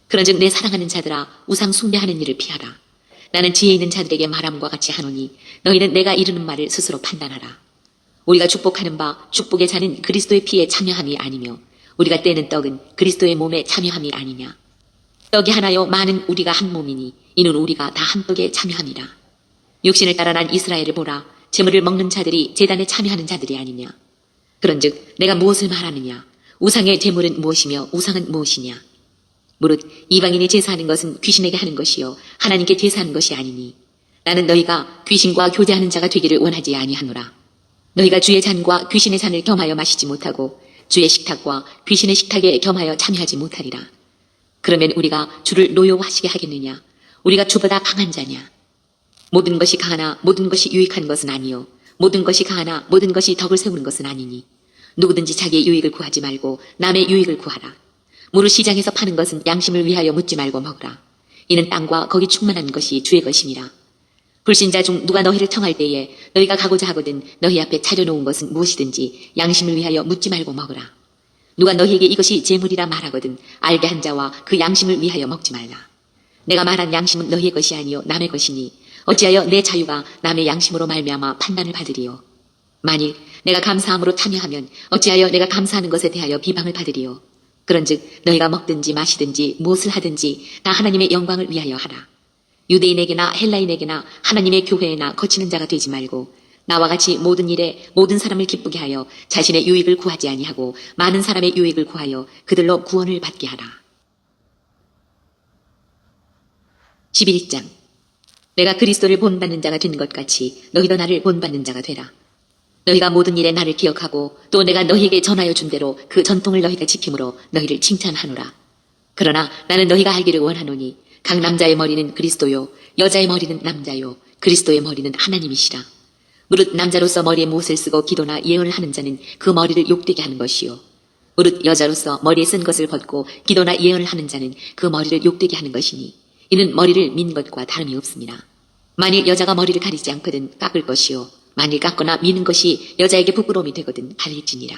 그런즉 내 사랑하는 자들아, 우상 숭배하는 일을 피하라. 나는 지혜 있는 자들에게 말함과 같이 하노니 너희는 내가 이르는 말을 스스로 판단하라. 우리가 축복하는 바 축복의 자는 그리스도의 피에 참여함이 아니며 우리가 떼는 떡은 그리스도의 몸에 참여함이 아니냐. 떡이 하나요 많은 우리가 한 몸이니 이는 우리가 다 한 떡에 참여함이라. 육신을 따라 난 이스라엘을 보라. 제물을 먹는 자들이 제단에 참여하는 자들이 아니냐. 그런즉 내가 무엇을 말하느냐. 우상의 제물은 무엇이며 우상은 무엇이냐. 무릇 이방인이 제사하는 것은 귀신에게 하는 것이요 하나님께 제사하는 것이 아니니 나는 너희가 귀신과 교제하는 자가 되기를 원하지 아니하노라. 너희가 주의 잔과 귀신의 잔을 겸하여 마시지 못하고 주의 식탁과 귀신의 식탁에 겸하여 참여하지 못하리라. 그러면 우리가 주를 노여워하시게 하겠느냐. 우리가 주보다 강한 자냐. 모든 것이 강하나 모든 것이 유익한 것은 아니요 모든 것이 강하나 모든 것이 덕을 세우는 것은 아니니 누구든지 자기의 유익을 구하지 말고 남의 유익을 구하라. 무릇 시장에서 파는 것은 양심을 위하여 묻지 말고 먹으라. 이는 땅과 거기 충만한 것이 주의 것임이라. 불신자 중 누가 너희를 청할 때에 너희가 가고자 하거든 너희 앞에 차려놓은 것은 무엇이든지 양심을 위하여 묻지 말고 먹으라. 누가 너희에게 이것이 재물이라 말하거든 알게 한 자와 그 양심을 위하여 먹지 말라. 내가 말한 양심은 너희의 것이 아니요 남의 것이니 어찌하여 내 자유가 남의 양심으로 말미암아 판단을 받으리요. 만일 내가 감사함으로 참여하면 어찌하여 내가 감사하는 것에 대하여 비방을 받으리요. 그런즉 너희가 먹든지 마시든지 무엇을 하든지 다 하나님의 영광을 위하여 하라. 유대인에게나 헬라인에게나 하나님의 교회에나 거치는 자가 되지 말고 나와 같이 모든 일에 모든 사람을 기쁘게 하여 자신의 유익을 구하지 아니하고 많은 사람의 유익을 구하여 그들로 구원을 받게 하라. 11장. 내가 그리스도를 본받는 자가 된 것 같이 너희도 나를 본받는 자가 되라. 너희가 모든 일에 나를 기억하고 또 내가 너희에게 전하여 준 대로 그 전통을 너희가 지킴으로 너희를 칭찬하노라. 그러나 나는 너희가 알기를 원하노니 각 남자의 머리는 그리스도요 여자의 머리는 남자요 그리스도의 머리는 하나님이시라. 무릇 남자로서 머리에 못을 쓰고 기도나 예언을 하는 자는 그 머리를 욕되게 하는 것이요 무릇 여자로서 머리에 쓴 것을 벗고 기도나 예언을 하는 자는 그 머리를 욕되게 하는 것이니 이는 머리를 민 것과 다름이 없습니다. 만일 여자가 머리를 가리지 않거든 깎을 것이요 만일 깎거나 미는 것이 여자에게 부끄러움이 되거든 가릴지니라.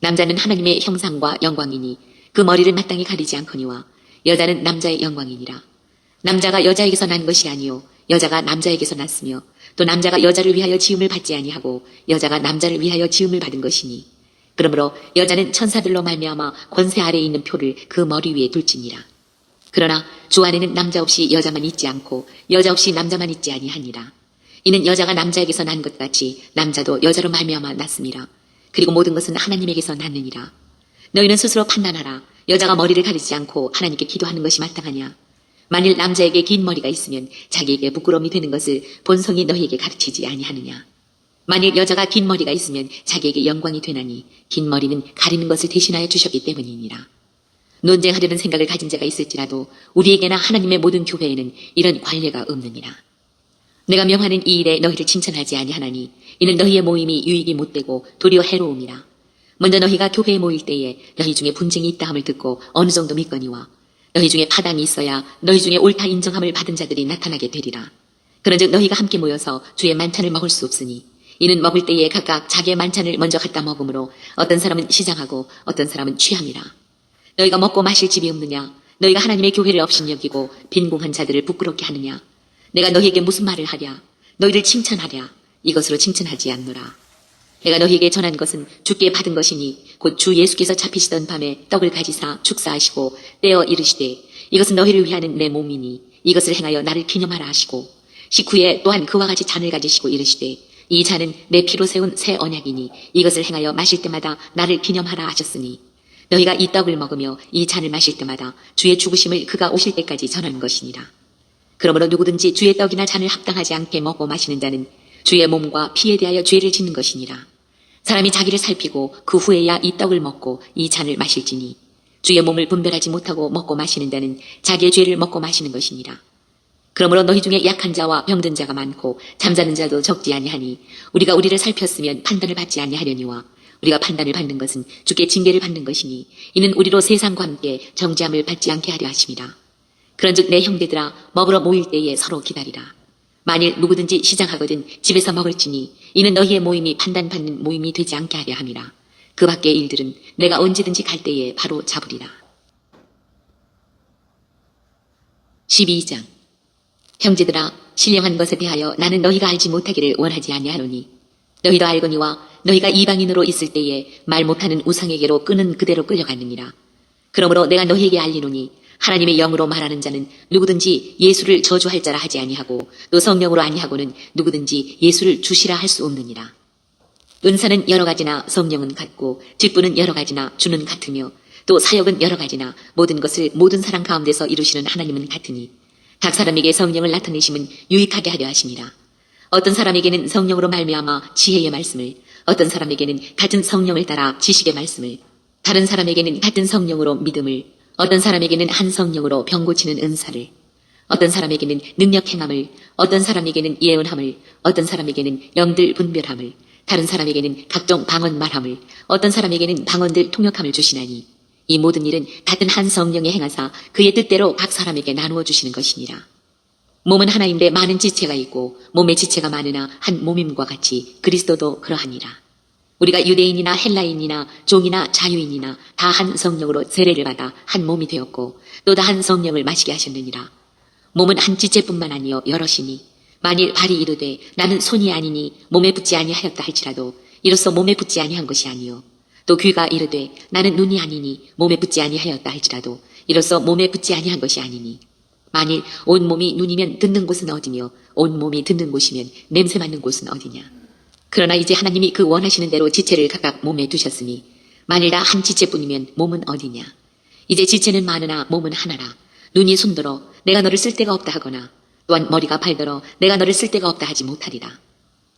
남자는 하나님의 형상과 영광이니 그 머리를 마땅히 가리지 않거니와 여자는 남자의 영광이니라. 남자가 여자에게서 난 것이 아니요 여자가 남자에게서 났으며 또 남자가 여자를 위하여 지음을 받지 아니하고 여자가 남자를 위하여 지음을 받은 것이니 그러므로 여자는 천사들로 말미암아 권세 아래에 있는 표를 그 머리 위에 둘지니라. 그러나 주 안에는 남자 없이 여자만 있지 않고 여자 없이 남자만 있지 아니하니라. 이는 여자가 남자에게서 난 것 같이 남자도 여자로 말미암아 났음이라. 그리고 모든 것은 하나님에게서 났느니라. 너희는 스스로 판단하라. 여자가 머리를 가리지 않고 하나님께 기도하는 것이 마땅하냐? 만일 남자에게 긴 머리가 있으면 자기에게 부끄러움이 되는 것을 본성이 너희에게 가르치지 아니하느냐? 만일 여자가 긴 머리가 있으면 자기에게 영광이 되나니 긴 머리는 가리는 것을 대신하여 주셨기 때문이니라. 논쟁하려는 생각을 가진 자가 있을지라도 우리에게나 하나님의 모든 교회에는 이런 관례가 없느니라. 내가 명하는 이 일에 너희를 칭찬하지 아니하나니 이는 너희의 모임이 유익이 못되고 도리어 해로움이라. 먼저 너희가 교회에 모일 때에 너희 중에 분쟁이 있다 함을 듣고 어느 정도 믿거니와 너희 중에 파당이 있어야 너희 중에 옳다 인정함을 받은 자들이 나타나게 되리라. 그런즉 너희가 함께 모여서 주의 만찬을 먹을 수 없으니 이는 먹을 때에 각각 자기의 만찬을 먼저 갖다 먹으므로 어떤 사람은 시장하고 어떤 사람은 취함이라. 너희가 먹고 마실 집이 없느냐? 너희가 하나님의 교회를 업신여기고 빈궁한 자들을 부끄럽게 하느냐? 내가 너희에게 무슨 말을 하랴? 너희를 칭찬하랴? 이것으로 칭찬하지 않노라. 내가 너희에게 전한 것은 주께 받은 것이니 곧 주 예수께서 잡히시던 밤에 떡을 가지사 축사하시고 떼어 이르시되 이것은 너희를 위하는 내 몸이니 이것을 행하여 나를 기념하라 하시고 식후에 또한 그와 같이 잔을 가지시고 이르시되 이 잔은 내 피로 세운 새 언약이니 이것을 행하여 마실 때마다 나를 기념하라 하셨으니 너희가 이 떡을 먹으며 이 잔을 마실 때마다 주의 죽으심을 그가 오실 때까지 전하는 것이니라. 그러므로 누구든지 주의 떡이나 잔을 합당하지 않게 먹고 마시는 자는 주의 몸과 피에 대하여 죄를 짓는 것이니라. 사람이 자기를 살피고 그 후에야 이 떡을 먹고 이 잔을 마실지니 주의 몸을 분별하지 못하고 먹고 마시는 자는 자기의 죄를 먹고 마시는 것이니라. 그러므로 너희 중에 약한 자와 병든 자가 많고 잠자는 자도 적지 아니하니 우리가 우리를 살폈으면 판단을 받지 아니하려니와 우리가 판단을 받는 것은 주께 징계를 받는 것이니 이는 우리로 세상과 함께 정죄함을 받지 않게 하려 하심이라. 그런즉 내 형제들아 먹으러 모일 때에 서로 기다리라. 만일 누구든지 시장하거든 집에서 먹을지니 이는 너희의 모임이 판단받는 모임이 되지 않게 하려 함이라. 그 밖의 일들은 내가 언제든지 갈 때에 바로 잡으리라. 12장 형제들아 신령한 것에 대하여 나는 너희가 알지 못하기를 원하지 아니하노니 너희도 알거니와 너희가 이방인으로 있을 때에 말 못하는 우상에게로 끄는 그대로 끌려갔느니라. 그러므로 내가 너희에게 알리노니 하나님의 영으로 말하는 자는 누구든지 예수를 저주할 자라 하지 아니하고 또 성령으로 아니하고는 누구든지 예수를 주시라 할 수 없느니라. 은사는 여러 가지나 성령은 같고 직분은 여러 가지나 주는 같으며 또 사역은 여러 가지나 모든 것을 모든 사람 가운데서 이루시는 하나님은 같으니 각 사람에게 성령을 나타내심은 유익하게 하려 하심이라. 어떤 사람에게는 성령으로 말미암아 지혜의 말씀을, 어떤 사람에게는 같은 성령을 따라 지식의 말씀을, 다른 사람에게는 같은 성령으로 믿음을, 어떤 사람에게는 한 성령으로 병 고치는 은사를, 어떤 사람에게는 능력 행함을, 어떤 사람에게는 예언함을, 어떤 사람에게는 영들 분별함을, 다른 사람에게는 각종 방언 말함을, 어떤 사람에게는 방언들 통역함을 주시나니 이 모든 일은 같은 한 성령의 행하사 그의 뜻대로 각 사람에게 나누어 주시는 것이니라. 몸은 하나인데 많은 지체가 있고 몸의 지체가 많으나 한 몸임과 같이 그리스도도 그러하니라. 우리가 유대인이나 헬라인이나 종이나 자유인이나 다 한 성령으로 세례를 받아 한 몸이 되었고 또 다 한 성령을 마시게 하셨느니라. 몸은 한 지체뿐만 아니요 여럿이니 만일 발이 이르되 나는 손이 아니니 몸에 붙지 아니하였다 할지라도 이로써 몸에 붙지 아니한 것이 아니요 또 귀가 이르되 나는 눈이 아니니 몸에 붙지 아니하였다 할지라도 이로써 몸에 붙지 아니한 것이 아니니 만일 온 몸이 눈이면 듣는 곳은 어디며 온 몸이 듣는 곳이면 냄새 맡는 곳은 어디냐. 그러나 이제 하나님이 그 원하시는 대로 지체를 각각 몸에 두셨으니 만일 다 한 지체뿐이면 몸은 어디냐. 이제 지체는 많으나 몸은 하나라. 눈이 손들어 내가 너를 쓸 데가 없다 하거나 또한 머리가 발들어 내가 너를 쓸 데가 없다 하지 못하리라.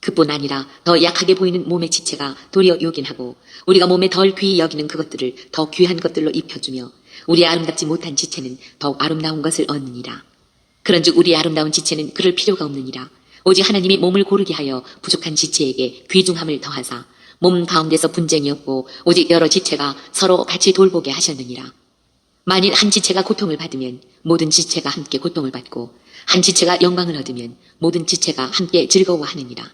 그뿐 아니라 더 약하게 보이는 몸의 지체가 도리어 요긴하고 우리가 몸에 덜 귀히 여기는 그것들을 더 귀한 것들로 입혀주며 우리의 아름답지 못한 지체는 더욱 아름다운 것을 얻느니라. 그런즉 우리의 아름다운 지체는 그럴 필요가 없느니라. 오직 하나님이 몸을 고르게 하여 부족한 지체에게 귀중함을 더하사 몸 가운데서 분쟁이 없고 오직 여러 지체가 서로 같이 돌보게 하셨느니라. 만일 한 지체가 고통을 받으면 모든 지체가 함께 고통을 받고 한 지체가 영광을 얻으면 모든 지체가 함께 즐거워하느니라.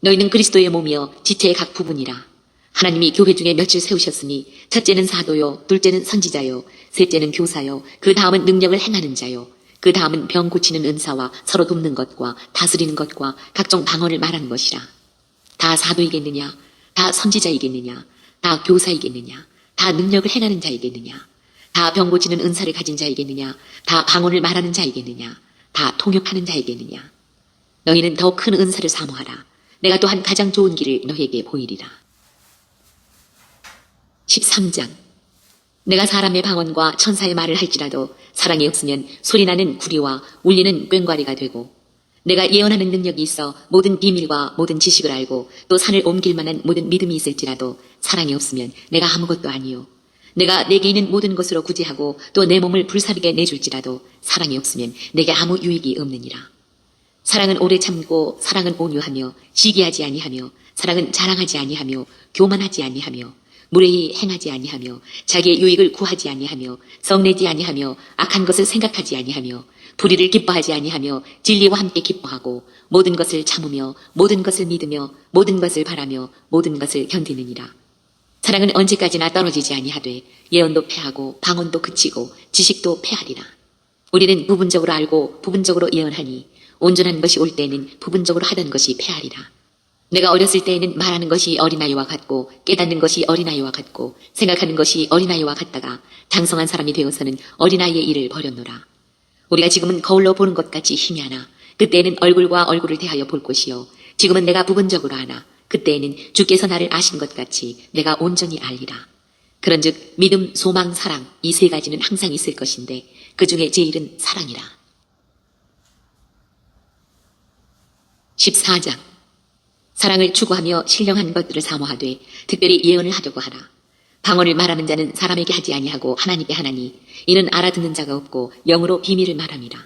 너희는 그리스도의 몸이여 지체의 각 부분이라. 하나님이 교회 중에 몇을 세우셨으니 첫째는 사도요, 둘째는 선지자요, 셋째는 교사요, 그 다음은 능력을 행하는 자요, 그 다음은 병 고치는 은사와 서로 돕는 것과 다스리는 것과 각종 방언을 말하는 것이라. 다 사도이겠느냐? 다 선지자이겠느냐? 다 교사이겠느냐? 다 능력을 행하는 자이겠느냐? 다 병 고치는 은사를 가진 자이겠느냐? 다 방언을 말하는 자이겠느냐? 다 통역하는 자이겠느냐? 너희는 더 큰 은사를 사모하라. 내가 또한 가장 좋은 길을 너희에게 보이리라. 13장. 내가 사람의 방언과 천사의 말을 할지라도 사랑이 없으면 소리나는 구리와 울리는 꽹과리가 되고, 내가 예언하는 능력이 있어 모든 비밀과 모든 지식을 알고 또 산을 옮길 만한 모든 믿음이 있을지라도 사랑이 없으면 내가 아무것도 아니요. 내가 내게 있는 모든 것으로 구제하고 또 내 몸을 불사르게 내줄지라도 사랑이 없으면 내게 아무 유익이 없느니라. 사랑은 오래 참고 사랑은 온유하며 시기하지 아니하며 사랑은 자랑하지 아니하며 교만하지 아니하며 무례히 행하지 아니하며 자기의 유익을 구하지 아니하며 성내지 아니하며 악한 것을 생각하지 아니하며 불의를 기뻐하지 아니하며 진리와 함께 기뻐하고 모든 것을 참으며 모든 것을 믿으며 모든 것을 바라며 모든 것을 견디느니라. 사랑은 언제까지나 떨어지지 아니하되 예언도 패하고 방언도 그치고 지식도 패하리라. 우리는 부분적으로 알고 부분적으로 예언하니 온전한 것이 올 때에는 부분적으로 하던 것이 패하리라. 내가 어렸을 때에는 말하는 것이 어린아이와 같고 깨닫는 것이 어린아이와 같고 생각하는 것이 어린아이와 같다가 장성한 사람이 되어서는 어린아이의 일을 버렸노라. 우리가 지금은 거울로 보는 것 같이 희미하나 그때에는 얼굴과 얼굴을 대하여 볼 것이요 지금은 내가 부분적으로 하나 그때에는 주께서 나를 아신 것 같이 내가 온전히 알리라. 그런즉 믿음, 소망, 사랑 이 세 가지는 항상 있을 것인데 그 중에 제일은 사랑이라. 14장. 사랑을 추구하며 신령한 것들을 사모하되 특별히 예언을 하려고 하라. 방언을 말하는 자는 사람에게 하지 아니하고 하나님께 하나니 이는 알아듣는 자가 없고 영으로 비밀을 말함이라.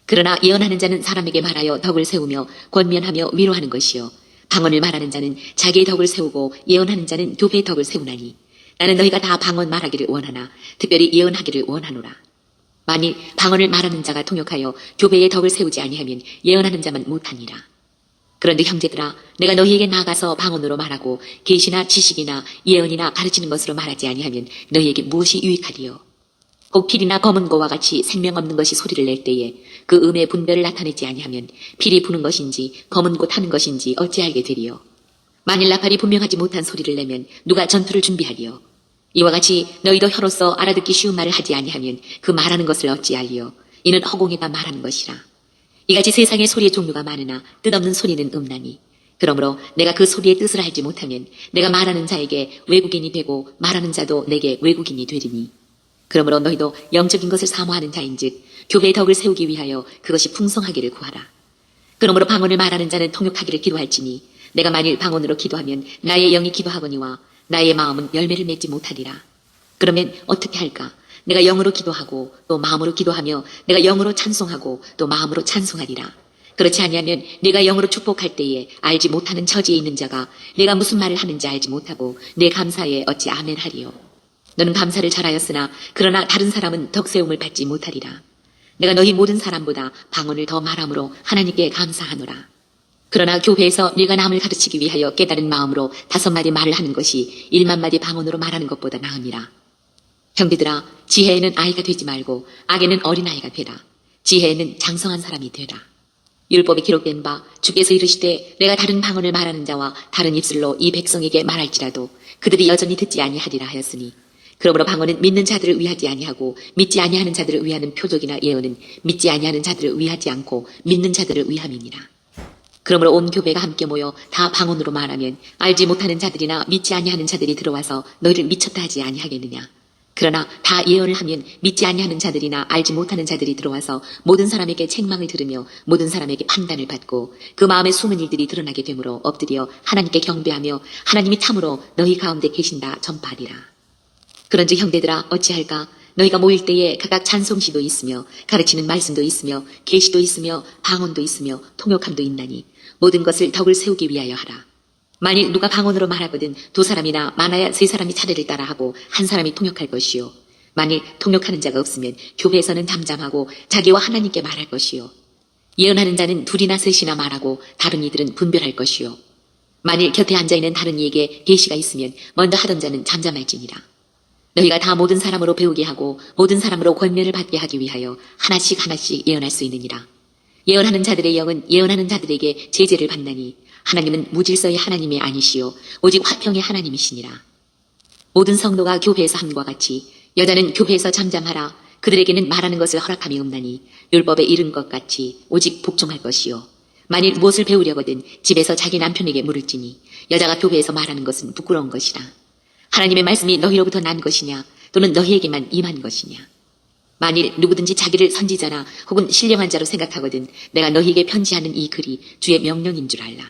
그러나 예언하는 자는 사람에게 말하여 덕을 세우며 권면하며 위로하는 것이요 방언을 말하는 자는 자기의 덕을 세우고 예언하는 자는 교배의 덕을 세우나니 나는 너희가 다 방언 말하기를 원하나 특별히 예언하기를 원하노라. 만일 방언을 말하는 자가 통역하여 교배의 덕을 세우지 아니하면 예언하는 자만 못하니라. 그런데 형제들아 내가 너희에게 나아가서 방언으로 말하고 계시나 지식이나 예언이나 가르치는 것으로 말하지 아니하면 너희에게 무엇이 유익하리요. 혹 필이나 검은 고와 같이 생명 없는 것이 소리를 낼 때에 그 음의 분별을 나타내지 아니하면 필이 부는 것인지 검은 고 타는 것인지 어찌 알게 되리요. 만일 나팔이 분명하지 못한 소리를 내면 누가 전투를 준비하리요. 이와 같이 너희도 혀로서 알아듣기 쉬운 말을 하지 아니하면 그 말하는 것을 어찌 알리요. 이는 허공에다 말하는 것이라. 이같이 세상에 소리의 종류가 많으나 뜻없는 소리는 없나니 그러므로 내가 그 소리의 뜻을 알지 못하면 내가 말하는 자에게 외국인이 되고 말하는 자도 내게 외국인이 되리니 그러므로 너희도 영적인 것을 사모하는 자인즉 교배의 덕을 세우기 위하여 그것이 풍성하기를 구하라. 그러므로 방언을 말하는 자는 통역하기를 기도할지니 내가 만일 방언으로 기도하면 나의 영이 기도하거니와 나의 마음은 열매를 맺지 못하리라. 그러면 어떻게 할까? 내가 영으로 기도하고 또 마음으로 기도하며 내가 영으로 찬송하고 또 마음으로 찬송하리라. 그렇지 아니하면 내가 영으로 축복할 때에 알지 못하는 처지에 있는 자가 내가 무슨 말을 하는지 알지 못하고 내 감사에 어찌 아멘하리요. 너는 감사를 잘하였으나 그러나 다른 사람은 덕세움을 받지 못하리라. 내가 너희 모든 사람보다 방언을 더 말함으로 하나님께 감사하노라. 그러나 교회에서 네가 남을 가르치기 위하여 깨달은 마음으로 5마디 말을 하는 것이 1만마디 방언으로 말하는 것보다 나으니라. 형제들아 지혜에는 아이가 되지 말고 악에는 어린아이가 되라. 지혜에는 장성한 사람이 되라. 율법에 기록된 바 주께서 이르시되 내가 다른 방언을 말하는 자와 다른 입술로 이 백성에게 말할지라도 그들이 여전히 듣지 아니하리라 하였으니 그러므로 방언은 믿는 자들을 위하지 아니하고 믿지 아니하는 자들을 위하는 표적이나 예언은 믿지 아니하는 자들을 위하지 않고 믿는 자들을 위함이니라. 그러므로 온 교배가 함께 모여 다 방언으로 말하면 알지 못하는 자들이나 믿지 아니하는 자들이 들어와서 너희를 미쳤다 하지 아니하겠느냐. 그러나 다 예언을 하면 믿지 아니하는 자들이나 알지 못하는 자들이 들어와서 모든 사람에게 책망을 들으며 모든 사람에게 판단을 받고 그 마음에 숨은 일들이 드러나게 되므로 엎드려 하나님께 경배하며 하나님이 참으로 너희 가운데 계신다 전파하리라. 그런즉 형제들아 어찌할까? 너희가 모일 때에 각각 찬송시도 있으며 가르치는 말씀도 있으며 계시도 있으며 방언도 있으며 통역함도 있나니 모든 것을 덕을 세우기 위하여 하라. 만일 누가 방언으로 말하거든 두 사람이나 많아야 세 사람이 차례를 따라하고 한 사람이 통역할 것이요. 만일 통역하는 자가 없으면 교회에서는 잠잠하고 자기와 하나님께 말할 것이요. 예언하는 자는 둘이나 셋이나 말하고 다른 이들은 분별할 것이요. 만일 곁에 앉아있는 다른 이에게 계시가 있으면 먼저 하던 자는 잠잠할지니라. 너희가 다 모든 사람으로 배우게 하고 모든 사람으로 권면을 받게 하기 위하여 하나씩 하나씩 예언할 수 있느니라. 예언하는 자들의 영은 예언하는 자들에게 제재를 받나니 하나님은 무질서의 하나님이 아니시요 오직 화평의 하나님이시니라. 모든 성도가 교회에서 함과 같이 여자는 교회에서 잠잠하라. 그들에게는 말하는 것을 허락함이 없나니 율법에 이른 것 같이 오직 복종할 것이요. 만일 무엇을 배우려거든 집에서 자기 남편에게 물을지니 여자가 교회에서 말하는 것은 부끄러운 것이라. 하나님의 말씀이 너희로부터 난 것이냐 또는 너희에게만 임한 것이냐. 만일 누구든지 자기를 선지자나 혹은 신령한 자로 생각하거든 내가 너희에게 편지하는 이 글이 주의 명령인 줄 알라.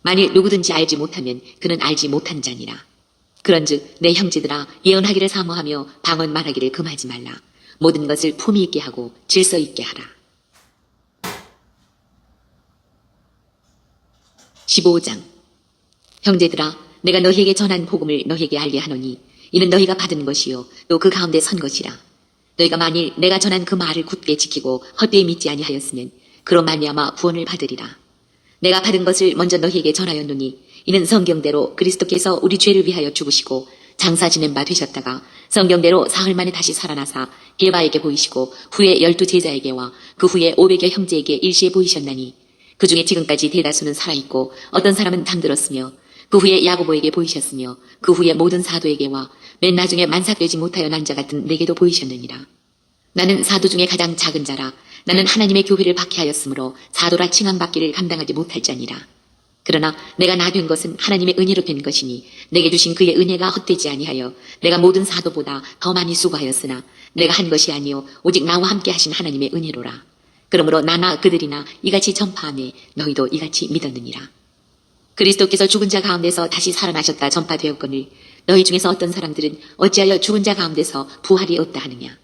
만일 누구든지 알지 못하면 그는 알지 못한 자니라. 그런즉 내 형제들아 예언하기를 사모하며 방언 말하기를 금하지 말라. 모든 것을 품위 있게 하고 질서 있게 하라. 15장. 형제들아 내가 너희에게 전한 복음을 너희에게 알게 하노니 이는 너희가 받은 것이요 또 그 가운데 선 것이라. 너희가 만일 내가 전한 그 말을 굳게 지키고 헛되이 믿지 아니하였으면 그로 말미암아 구원을 받으리라. 내가 받은 것을 먼저 너희에게 전하였노니 이는 성경대로 그리스도께서 우리 죄를 위하여 죽으시고 장사 지낸 바 되셨다가 성경대로 사흘 만에 다시 살아나사 게바에게 보이시고 후에 12 제자에게와 그 후에 500여 형제에게 일시에 보이셨나니 그 중에 지금까지 대다수는 살아있고 어떤 사람은 잠들었으며 그 후에 야고보에게 보이셨으며 그 후에 모든 사도에게와 맨 나중에 만삭되지 못하여 난 자 같은 내게도 보이셨느니라. 나는 사도 중에 가장 작은 자라. 나는 하나님의 교회를 박해하였으므로 사도라 칭함받기를 감당하지 못할 자니라. 그러나 내가 나 된 것은 하나님의 은혜로 된 것이니 내게 주신 그의 은혜가 헛되지 아니하여 내가 모든 사도보다 더 많이 수고하였으나 내가 한 것이 아니요 오직 나와 함께 하신 하나님의 은혜로라. 그러므로 나나 그들이나 이같이 전파하매 너희도 이같이 믿었느니라. 그리스도께서 죽은 자 가운데서 다시 살아나셨다 전파되었거늘 너희 중에서 어떤 사람들은 어찌하여 죽은 자 가운데서 부활이 없다 하느냐.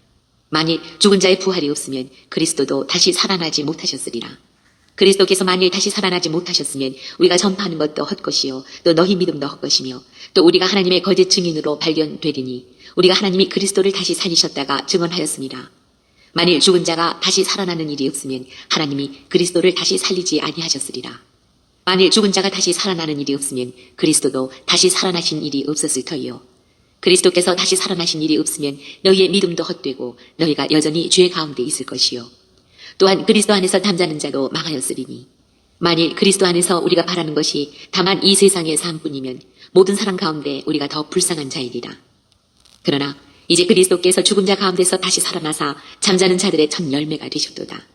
만일 죽은 자의 부활이 없으면 그리스도도 다시 살아나지 못하셨으리라. 그리스도께서 만일 다시 살아나지 못하셨으면 우리가 전파하는 것도 헛것이요 또 너희 믿음도 헛것이며 또 우리가 하나님의 거짓 증인으로 발견되리니 우리가 하나님이 그리스도를 다시 살리셨다가 증언하였습니다. 만일 죽은 자가 다시 살아나는 일이 없으면 하나님이 그리스도를 다시 살리지 아니하셨으리라. 만일 죽은 자가 다시 살아나는 일이 없으면 그리스도도 다시 살아나신 일이 없었을 터이요. 그리스도께서 다시 살아나신 일이 없으면 너희의 믿음도 헛되고 너희가 여전히 죄 가운데 있을 것이요. 또한 그리스도 안에서 잠자는 자도 망하였으리니 만일 그리스도 안에서 우리가 바라는 것이 다만 이 세상의 삶뿐이면 모든 사람 가운데 우리가 더 불쌍한 자이리라. 그러나 이제 그리스도께서 죽은 자 가운데서 다시 살아나사 잠자는 자들의 첫 열매가 되셨도다.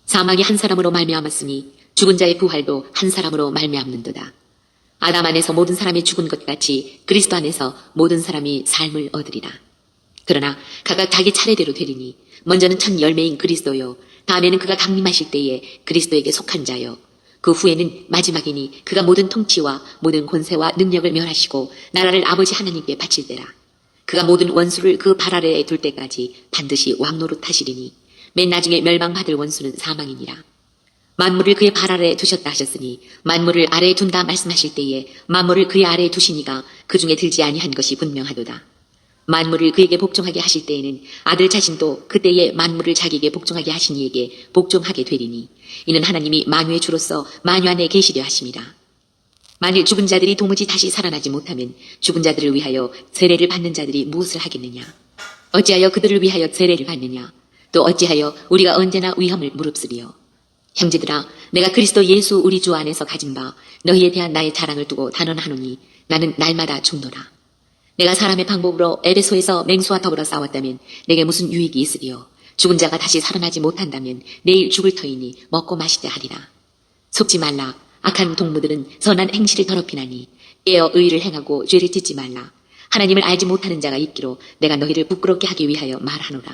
사망이 한 사람으로 말미암았으니 죽은 자의 부활도 한 사람으로 말미암는도다. 아담 안에서 모든 사람이 죽은 것 같이 그리스도 안에서 모든 사람이 삶을 얻으리라. 그러나 각각 자기 차례대로 되리니 먼저는 첫 열매인 그리스도요 다음에는 그가 강림하실 때에 그리스도에게 속한 자요 그 후에는 마지막이니 그가 모든 통치와 모든 권세와 능력을 멸하시고 나라를 아버지 하나님께 바칠 때라. 그가 모든 원수를 그 발 아래에 둘 때까지 반드시 왕노릇 하시리니 맨 나중에 멸망받을 원수는 사망이니라. 만물을 그의 발 아래에 두셨다 하셨으니 만물을 아래에 둔다 말씀하실 때에 만물을 그의 아래에 두시니가 그 중에 들지 아니한 것이 분명하도다. 만물을 그에게 복종하게 하실 때에는 아들 자신도 그때에 만물을 자기에게 복종하게 하신 이에게 복종하게 되리니 이는 하나님이 만유의 주로서 만유 안에 계시려 하심이라. 만일 죽은 자들이 도무지 다시 살아나지 못하면 죽은 자들을 위하여 세례를 받는 자들이 무엇을 하겠느냐. 어찌하여 그들을 위하여 세례를 받느냐. 또 어찌하여 우리가 언제나 위험을 무릅쓰리요. 형제들아 내가 그리스도 예수 우리 주 안에서 가진 바 너희에 대한 나의 자랑을 두고 단언하노니 나는 날마다 죽노라. 내가 사람의 방법으로 에베소에서 맹수와 더불어 싸웠다면 내게 무슨 유익이 있으리요. 죽은 자가 다시 살아나지 못한다면 내일 죽을 터이니 먹고 마시되 하리라. 속지 말라. 악한 동무들은 선한 행실을 더럽히나니 깨어 의를 행하고 죄를 짓지 말라. 하나님을 알지 못하는 자가 있기로 내가 너희를 부끄럽게 하기 위하여 말하노라.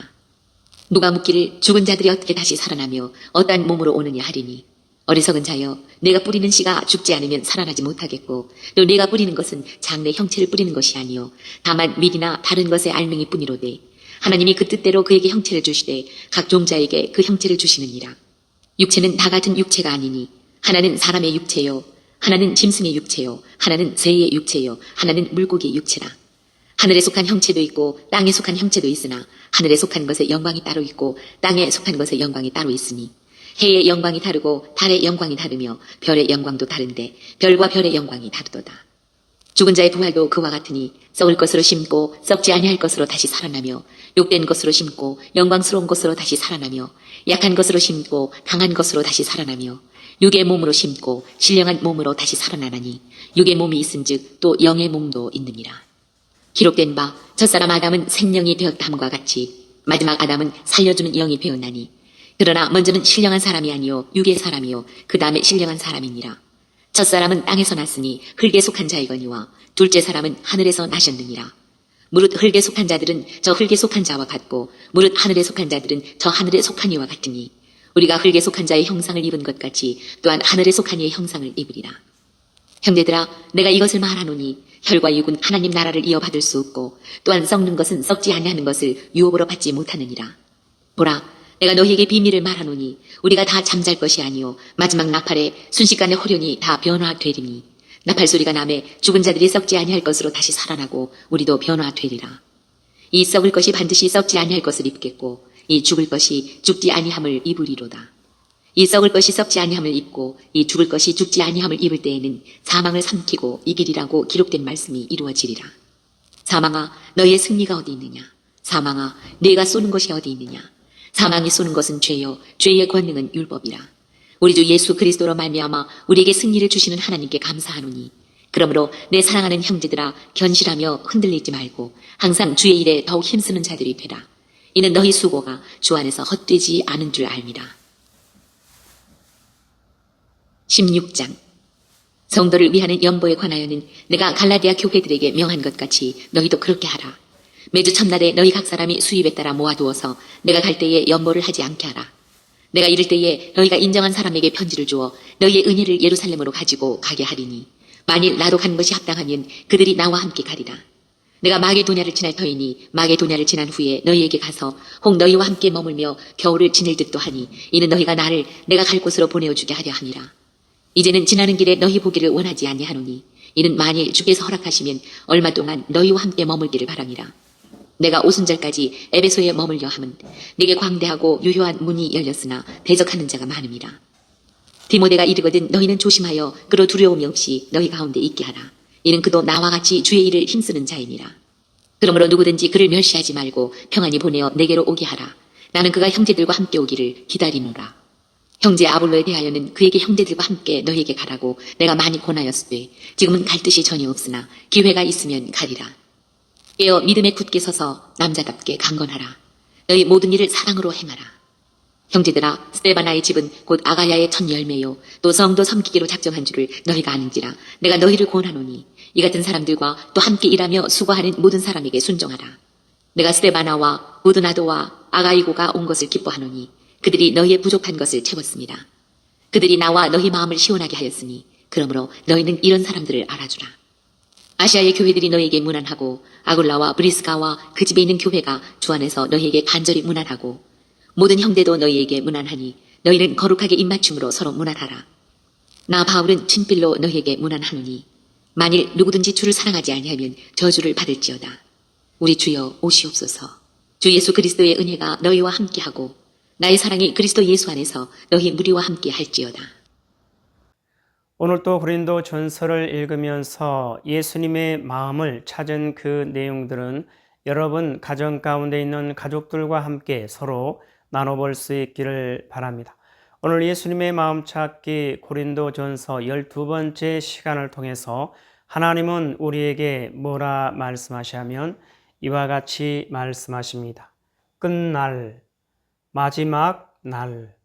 누가 묻기를 죽은 자들이 어떻게 다시 살아나며 어떠한 몸으로 오느냐 하리니 어리석은 자여 내가 뿌리는 씨가 죽지 않으면 살아나지 못하겠고 또 내가 뿌리는 것은 장래 형체를 뿌리는 것이 아니요 다만 밀이나 다른 것의 알맹이 뿐이로되 하나님이 그 뜻대로 그에게 형체를 주시되 각 종자에게 그 형체를 주시느니라. 육체는 다 같은 육체가 아니니 하나는 사람의 육체요 하나는 짐승의 육체요, 하나는 새의 육체요, 하나는 물고기의 육체라. 하늘에 속한 형체도 있고 땅에 속한 형체도 있으나 하늘에 속한 것의 영광이 따로 있고 땅에 속한 것의 영광이 따로 있으니 해의 영광이 다르고 달의 영광이 다르며 별의 영광도 다른데 별과 별의 영광이 다르도다. 죽은 자의 부활도 그와 같으니 썩을 것으로 심고 썩지 아니할 것으로 다시 살아나며 욕된 것으로 심고 영광스러운 것으로 다시 살아나며 약한 것으로 심고 강한 것으로 다시 살아나며 육의 몸으로 심고 신령한 몸으로 다시 살아나나니 육의 몸이 있은즉 또 영의 몸도 있느니라. 기록된 바 첫사람 아담은 생명이 되었다함과 같이 마지막 아담은 살려주는 영이 되었나니 그러나 먼저는 신령한 사람이 아니요 육의 사람이요 그 다음에 신령한 사람이니라. 첫사람은 땅에서 났으니 흙에 속한 자이거니와 둘째 사람은 하늘에서 나셨느니라. 무릇 흙에 속한 자들은 저 흙에 속한 자와 같고 무릇 하늘에 속한 자들은 저 하늘에 속한 이와 같으니 우리가 흙에 속한 자의 형상을 입은 것 같이 또한 하늘에 속한 이의 형상을 입으리라. 형제들아, 내가 이것을 말하노니 혈과 육은 하나님 나라를 이어받을 수 없고 또한 썩는 것은 썩지 아니하는 것을 유업으로 받지 못하느니라. 보라, 내가 너희에게 비밀을 말하노니 우리가 다 잠잘 것이 아니요 마지막 나팔에 순식간에 호련히 다 변화되리니 나팔 소리가 나매 죽은 자들이 썩지 아니할 것으로 다시 살아나고 우리도 변화되리라. 이 썩을 것이 반드시 썩지 아니할 것을 입겠고 이 죽을 것이 죽지 아니함을 입으리로다. 이 썩을 것이 썩지 아니함을 입고 이 죽을 것이 죽지 아니함을 입을 때에는 사망을 삼키고 이기리라고 기록된 말씀이 이루어지리라. 사망아, 너희의 승리가 어디 있느냐? 사망아, 네가 쏘는 것이 어디 있느냐? 사망이 쏘는 것은 죄요, 죄의 권능은 율법이라. 우리 주 예수 그리스도로 말미암아 우리에게 승리를 주시는 하나님께 감사하노니 그러므로 내 사랑하는 형제들아 견실하며 흔들리지 말고 항상 주의 일에 더욱 힘쓰는 자들이 되라. 이는 너희 수고가 주 안에서 헛되지 않은 줄 알미라. 16장 성도를 위하는 연보에 관하여는 내가 갈라디아 교회들에게 명한 것 같이 너희도 그렇게 하라. 매주 첫날에 너희 각 사람이 수입에 따라 모아두어서 내가 갈 때에 연보를 하지 않게 하라. 내가 이를 때에 너희가 인정한 사람에게 편지를 주어 너희의 은혜를 예루살렘으로 가지고 가게 하리니 만일 나도 간 것이 합당하면 그들이 나와 함께 가리라. 내가 마게도냐를 지날 터이니 마게도냐를 지난 후에 너희에게 가서 혹 너희와 함께 머물며 겨울을 지낼 듯도 하니 이는 너희가 나를 내가 갈 곳으로 보내어주게 하려 함이라. 이제는 지나는 길에 너희 보기를 원하지 아니하노니 이는 만일 주께서 허락하시면 얼마 동안 너희와 함께 머물기를 바랍니다. 내가 오순절까지 에베소에 머물려 함은 네게 광대하고 유효한 문이 열렸으나 대적하는 자가 많음이라. 디모데가 이르거든 너희는 조심하여 그로 두려움이 없이 너희 가운데 있게 하라. 이는 그도 나와 같이 주의 일을 힘쓰는 자이니라. 그러므로 누구든지 그를 멸시하지 말고 평안히 보내어 내게로 오게 하라. 나는 그가 형제들과 함께 오기를 기다리노라. 형제 아볼로에 대하여는 그에게 형제들과 함께 너희에게 가라고 내가 많이 권하였으되 지금은 갈 뜻이 전혀 없으나 기회가 있으면 가리라. 깨어 믿음에 굳게 서서 남자답게 강건하라. 너희 모든 일을 사랑으로 행하라. 형제들아, 스데바나의 집은 곧 아가야의 첫 열매요 또 성도 섬기기로 작정한 줄을 너희가 아는지라. 내가 너희를 권하노니 이 같은 사람들과 또 함께 일하며 수고하는 모든 사람에게 순종하라. 내가 스데바나와 우드나도와 아가이고가 온 것을 기뻐하노니 그들이 너희의 부족한 것을 채웠습니다. 그들이 나와 너희 마음을 시원하게 하였으니 그러므로 너희는 이런 사람들을 알아주라. 아시아의 교회들이 너희에게 문안하고 아굴라와 브리스가와 그 집에 있는 교회가 주 안에서 너희에게 간절히 문안하고 모든 형제도 너희에게 문안하니 너희는 거룩하게 입맞춤으로 서로 문안하라. 나 바울은 친필로 너희에게 문안하노니 만일 누구든지 주를 사랑하지 아니하면 저주를 받을지어다. 우리 주여 오시옵소서. 주 예수 그리스도의 은혜가 너희와 함께하고 나의 사랑이 그리스도 예수 안에서 너희 무리와 함께 할지어다. 오늘 또 고린도 전서를 읽으면서 예수님의 마음을 찾은 그 내용들은 여러분 가정 가운데 있는 가족들과 함께 서로 나눠볼 수 있기를 바랍니다. 오늘 예수님의 마음 찾기 고린도 전서 12번째 시간을 통해서 하나님은 우리에게 뭐라 말씀하시냐면 이와 같이 말씀하십니다. 끝날 마지막 날.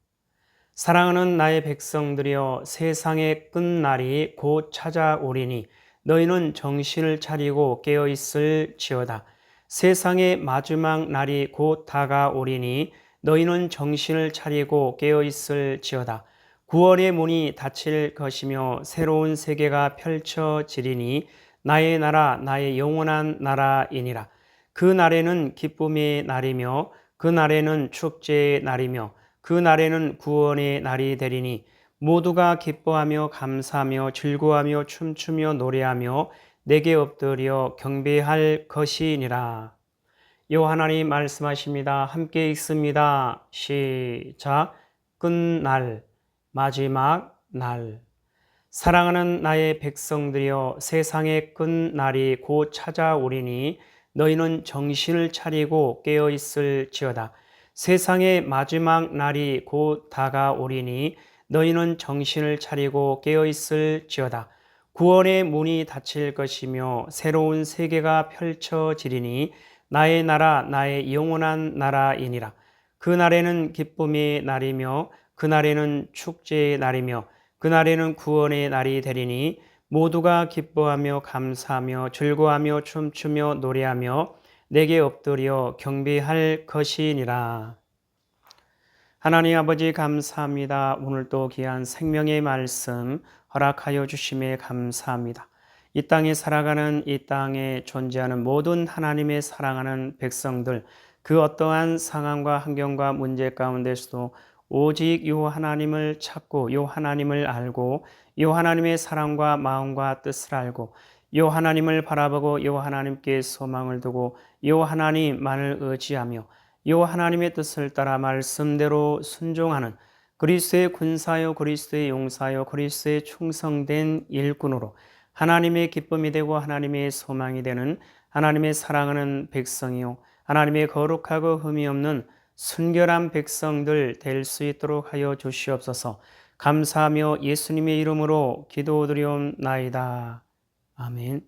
사랑하는 나의 백성들이여 세상의 끝날이 곧 찾아오리니 너희는 정신을 차리고 깨어있을지어다. 세상의 마지막 날이 곧 다가오리니 너희는 정신을 차리고 깨어있을지어다. 구원의 문이 닫힐 것이며 새로운 세계가 펼쳐지리니 나의 나라 나의 영원한 나라이니라. 그 날에는 기쁨의 날이며 그 날에는 축제의 날이며 그 날에는 구원의 날이 되리니 모두가 기뻐하며 감사하며 즐거워하며 춤추며 노래하며 내게 엎드려 경배할 것이니라. 여호와 하나님 말씀하십니다. 함께 읽습니다. 시작. 끝날, 마지막 날. 사랑하는 나의 백성들이여, 세상의 끝날이 곧 찾아오리니 너희는 정신을 차리고 깨어 있을지어다. 세상의 마지막 날이 곧 다가오리니 너희는 정신을 차리고 깨어 있을지어다. 구원의 문이 닫힐 것이며 새로운 세계가 펼쳐지리니 나의 나라, 나의 영원한 나라이니라. 그날에는 기쁨의 날이며 그날에는 축제의 날이며 그날에는 구원의 날이 되리니 모두가 기뻐하며 감사하며 즐거워하며 춤추며 노래하며 내게 엎드려 경배할 것이니라. 하나님 아버지 감사합니다. 오늘도 귀한 생명의 말씀 허락하여 주심에 감사합니다. 이 땅에 살아가는, 이 땅에 존재하는 모든 하나님의 사랑하는 백성들, 그 어떠한 상황과 환경과 문제 가운데서도 오직 요 하나님을 찾고 요 하나님을 알고 요 하나님의 사랑과 마음과 뜻을 알고 요 하나님을 바라보고 요 하나님께 소망을 두고 요 하나님만을 의지하며 요 하나님의 뜻을 따라 말씀대로 순종하는 그리스도의 군사요, 그리스도의 용사요, 그리스도의 충성된 일꾼으로 하나님의 기쁨이 되고 하나님의 소망이 되는 하나님의 사랑하는 백성이요, 하나님의 거룩하고 흠이 없는 순결한 백성들 될 수 있도록 하여 주시옵소서. 감사하며 예수님의 이름으로 기도드리옵나이다. 아멘.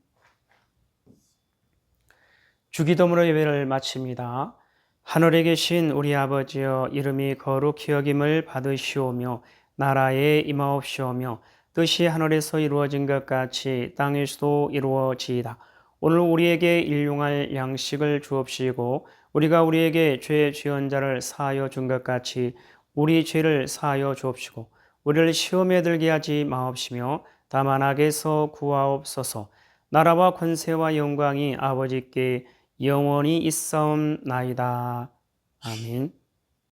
주기도문으로 예배를 마칩니다. 하늘에 계신 우리 아버지여, 이름이 거룩히 여김을 받으시오며 나라에 임하옵시오며 뜻이 하늘에서 이루어진 것 같이 땅에서도 이루어지이다. 오늘 우리에게 일용할 양식을 주옵시고 우리가 우리에게 죄 지은 자를 사하여 준 것 같이 우리 죄를 사하여 주옵시고 우리를 시험에 들게 하지 마옵시며 다만 악에서 구하옵소서. 나라와 권세와 영광이 아버지께 영원히 있사옵나이다. 아멘.